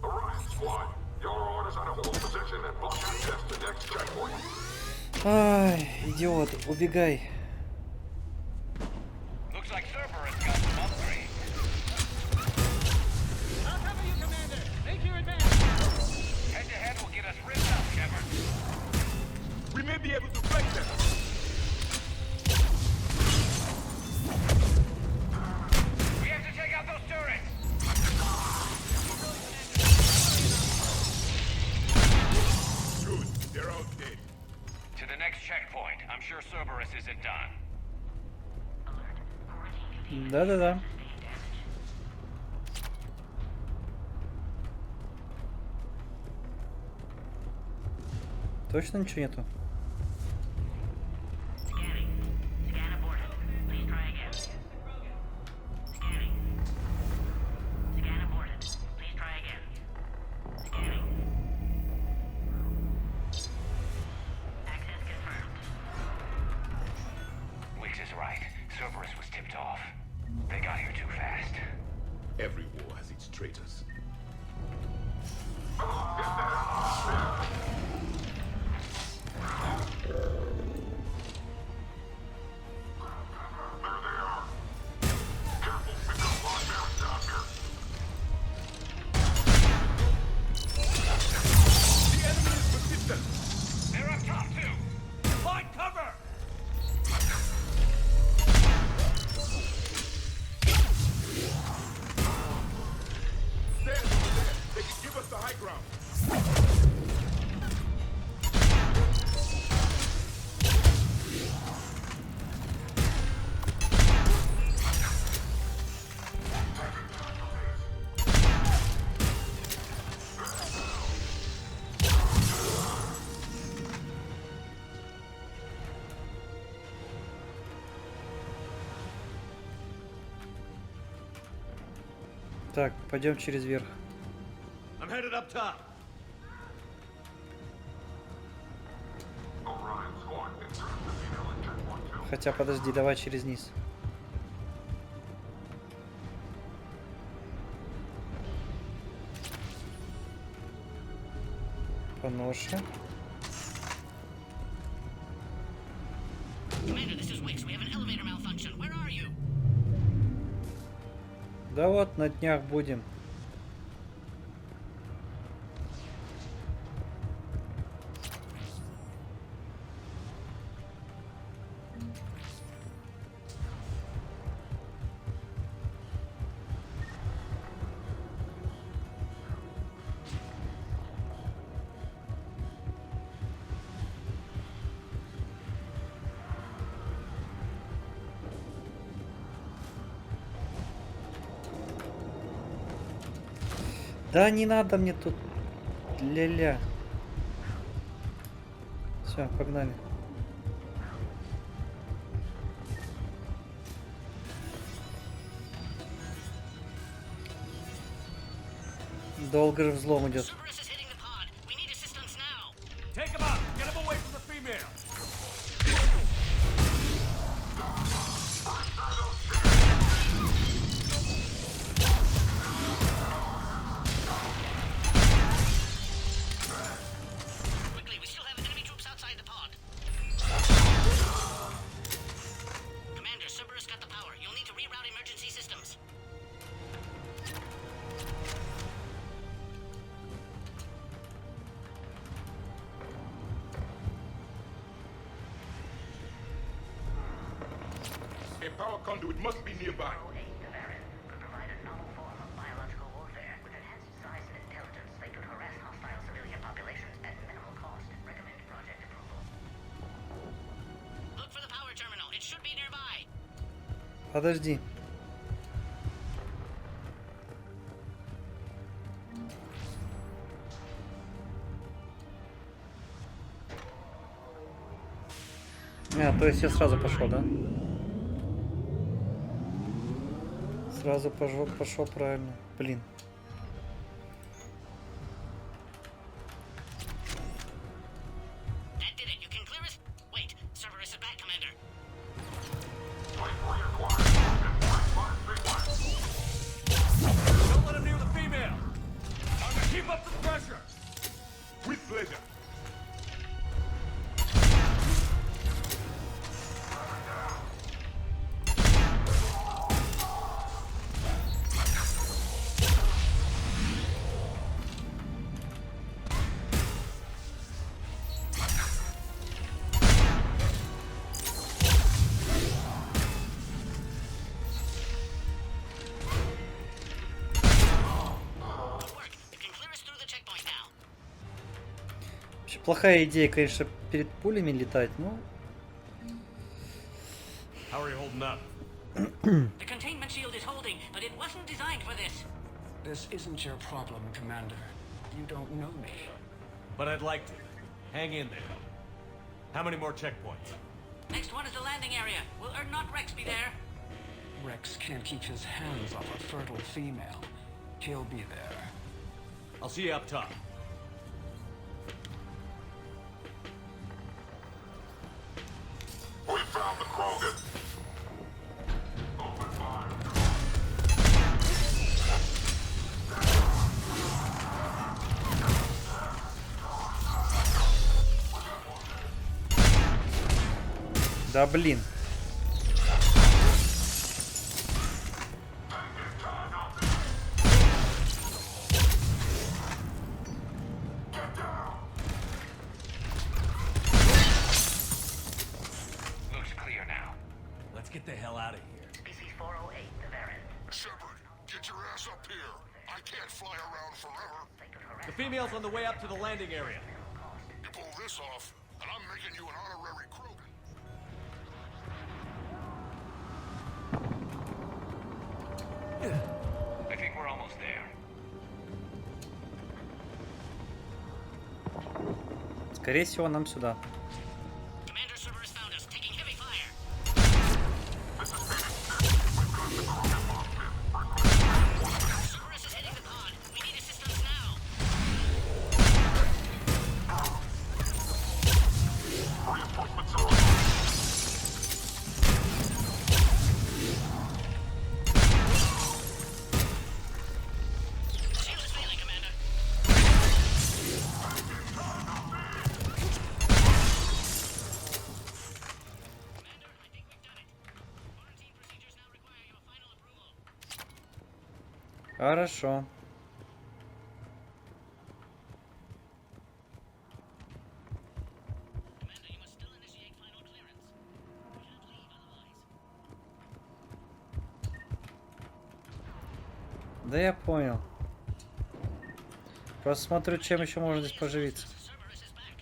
Orion Squad, your orders are to hold position and block access to next checkpoint. Ай, идиот, убегай. Looks like Cerberus got some upgrades. I'll cover you, Commander. Make your advance. I'm sure Cerberus isn't done. Да-да-да. Точно ничего нету? Wix is right. Cerberus was tipped off. They got here too fast. Every war has its traitors. They're up top too. Find cover. Stand over there. They can give us the high ground. Так, пойдем через верх. I'm headed up top. Хотя, подожди, давай через низ. Поноша. Commander, this is Wix. We have an elevator malfunction. Where are you? Да вот, на днях будем. Да не надо мне тут ля-ля. Все, погнали. Долго же взлом идет. Take him out! Get him away from the female! Quickly, we still have enemy troops outside the pod. Commander, Cerberus got the power. You'll need to reroute emergency systems. A power conduit must be nearby. Look for the power terminal. It should be nearby. Подожди. А, то есть я сразу пошел, да? Сразу пошел правильно. Блин. That did it. You can clear us. Wait, Cerberus is back, Commander. Don't let him near the female! I'm gonna keep up the pressure! With pleasure. Вообще плохая идея, конечно, перед пулями летать, но How are you holding up? The containment shield is holding, but it wasn't designed for this. This isn't your problem, Commander. You don't know me. But I'd like to. Hang in there. How many more checkpoints? Next one is the landing area. Will not Rex be there? Rex can't keep his hands off a fertile female. He'll be there. I'll see you up top. We found the Krogan. Open fire. Да блин. Looks clear now. Let's get the hell out of here. Species 408, the variant. Shepard, get your ass up here. I can't fly around forever. The female's on the way up to the landing area. You pull this off, and I'm making you an honorary Krogan. I think we're almost there. Скорее всего, нам сюда. Commander Cerberus found us, taking heavy fire. Cerberus is hitting the pod. We need assistance now. Reinforcements are on. Shield is failing, Commander. Commander, I think we've done it. Quarantine procedures now require your final approval. Хорошо. Commander, you must still initiate final clearance. We can't leave otherwise. Да я понял. Просто смотрю, чем еще можно здесь поживиться. Cerberus is back.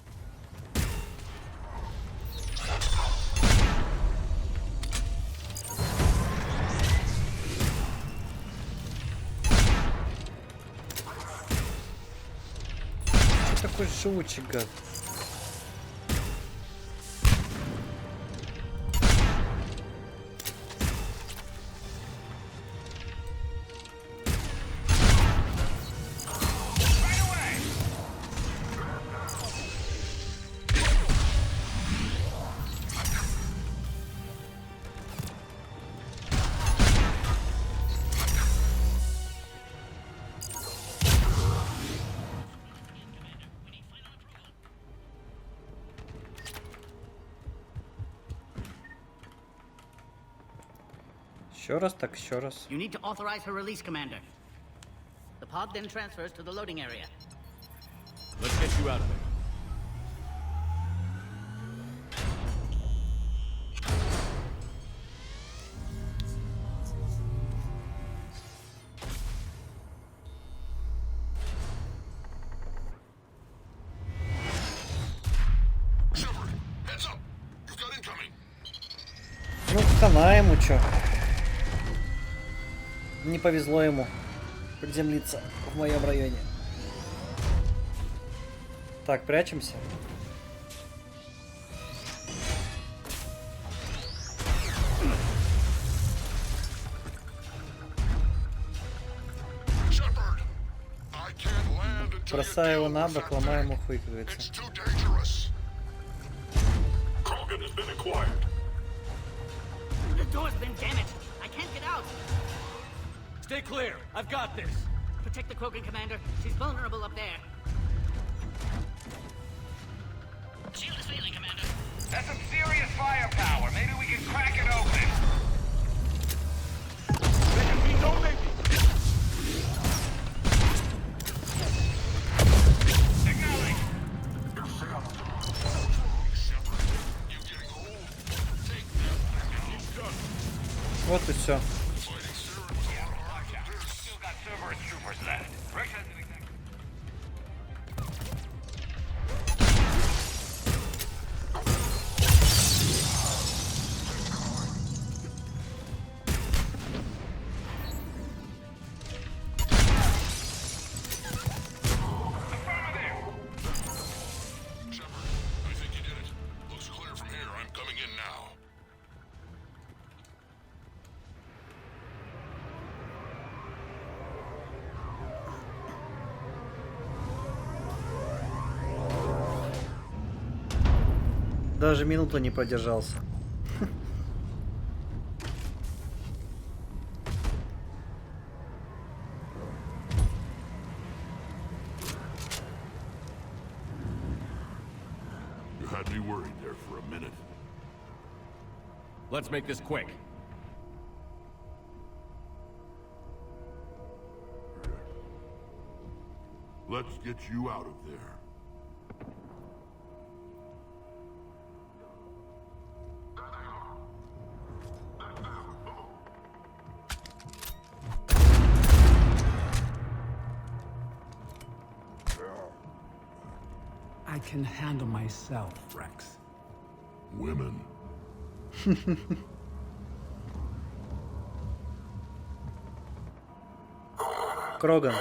Что такой живучий гад? Еще раз, так еще раз. You need to authorize her release, Commander. The pod then transfers to the loading area. Let's get you out of there. Shepard, heads up. You've got incoming. Ну, хана ему, чё. Не повезло ему приземлиться в моем районе. Так, прячемся. Shepard, I can't land until Бросаю you его deal на with бок, that ломаю thing. ему хуй, как говорится. It's too dangerous. Krogan has been acquired. The door's been damaged. I can't get out. Stay clear. I've got this. Protect the Krogan, Commander. She's vulnerable up there. Shield is failing, Commander. That's some serious firepower. Maybe we can crack it open. Signaling. Вот и все. Still got Cerberus troopers left. Rex has an exact... Даже минуту не продержался. You had me worried there for a minute. Let's make this quick. Let's get you out of there. I can handle myself, Rex. Women. Кроган.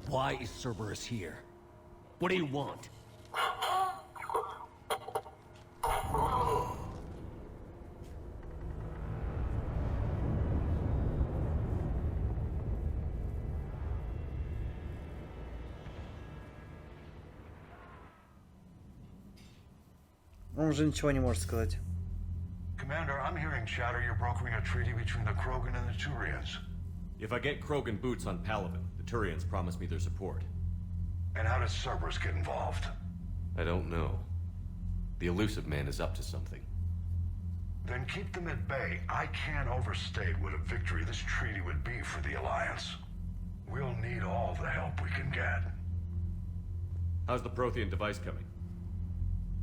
Why is Cerberus here? What do you want? Он уже ничего не может сказать. Commander, I'm hearing chatter you're brokering a treaty between the Krogan and the Turians. If I get Krogan boots on Palaven, the Turians promise me their support. And how does Cerberus get involved? I don't know. The elusive man is up to something. Then keep them at bay. I can't overstate what a victory this treaty would be for the Alliance. We'll need all the help we can get. How's the Prothean device coming?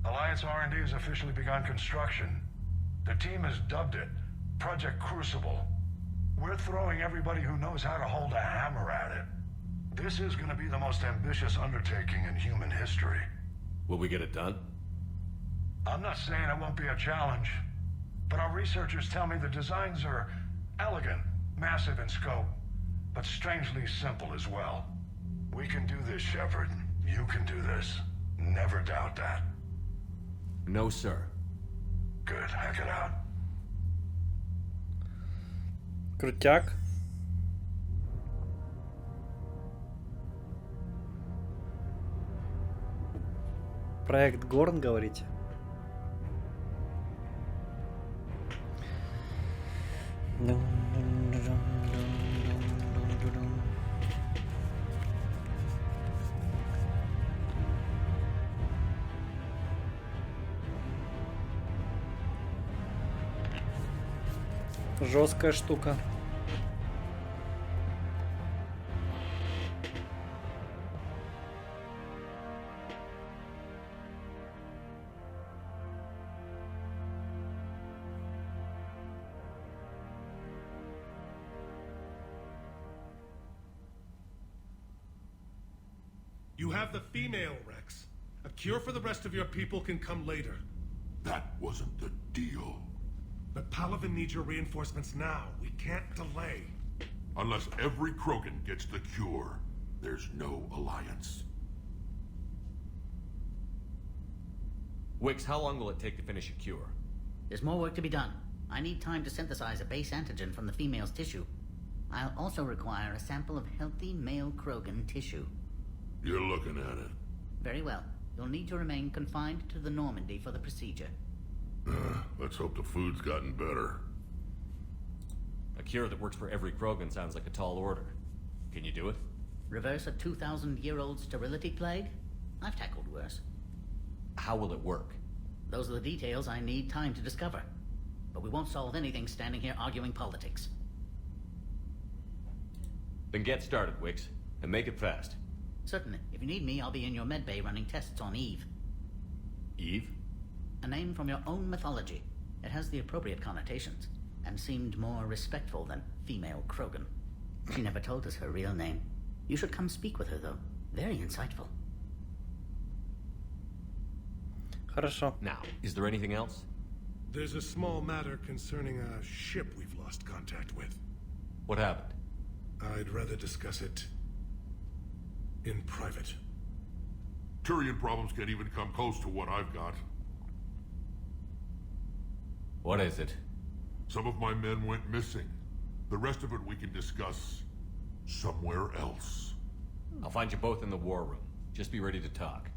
Alliance R&D has officially begun construction. The team has dubbed it Project Crucible. We're throwing everybody who knows how to hold a hammer at it. This is going to be the most ambitious undertaking in human history. Will we get it done? I'm not saying it won't be a challenge, but our researchers tell me the designs are elegant, massive in scope, but strangely simple as well. We can do this, Shepard. You can do this. Never doubt that. No, sir. Good. Hack it out. Крутяк. Проект Горн, говорите? Жесткая штука. You have the female, Rex. A cure for the rest of your people can come later. That wasn't the deal. But Palaven needs your reinforcements now. We can't delay. Unless every Krogan gets the cure, there's no alliance. Wix, how long will it take to finish a cure? There's more work to be done. I need time to synthesize a base antigen from the female's tissue. I'll also require a sample of healthy male Krogan tissue. You're looking at it. Very well. You'll need to remain confined to the Normandy for the procedure. Let's hope the food's gotten better. A cure that works for every Krogan sounds like a tall order. Can you do it? Reverse a 2,000-year-old sterility plague? I've tackled worse. How will it work? Those are the details I need time to discover. But we won't solve anything standing here arguing politics. Then get started, Wix, and make it fast. Certainly. If you need me, I'll be in your medbay running tests on Eve. Eve? A name from your own mythology. It has the appropriate connotations, and seemed more respectful than female Krogan. She never told us her real name. You should come speak with her, though. Very insightful. Хорошо. Now, is there anything else? There's a small matter concerning a ship we've lost contact with. What happened? I'd rather discuss it in private. Turian problems can't even come close to what I've got. What is it? Some of my men went missing. The rest of it we can discuss somewhere else. I'll find you both in the war room. Just be ready to talk.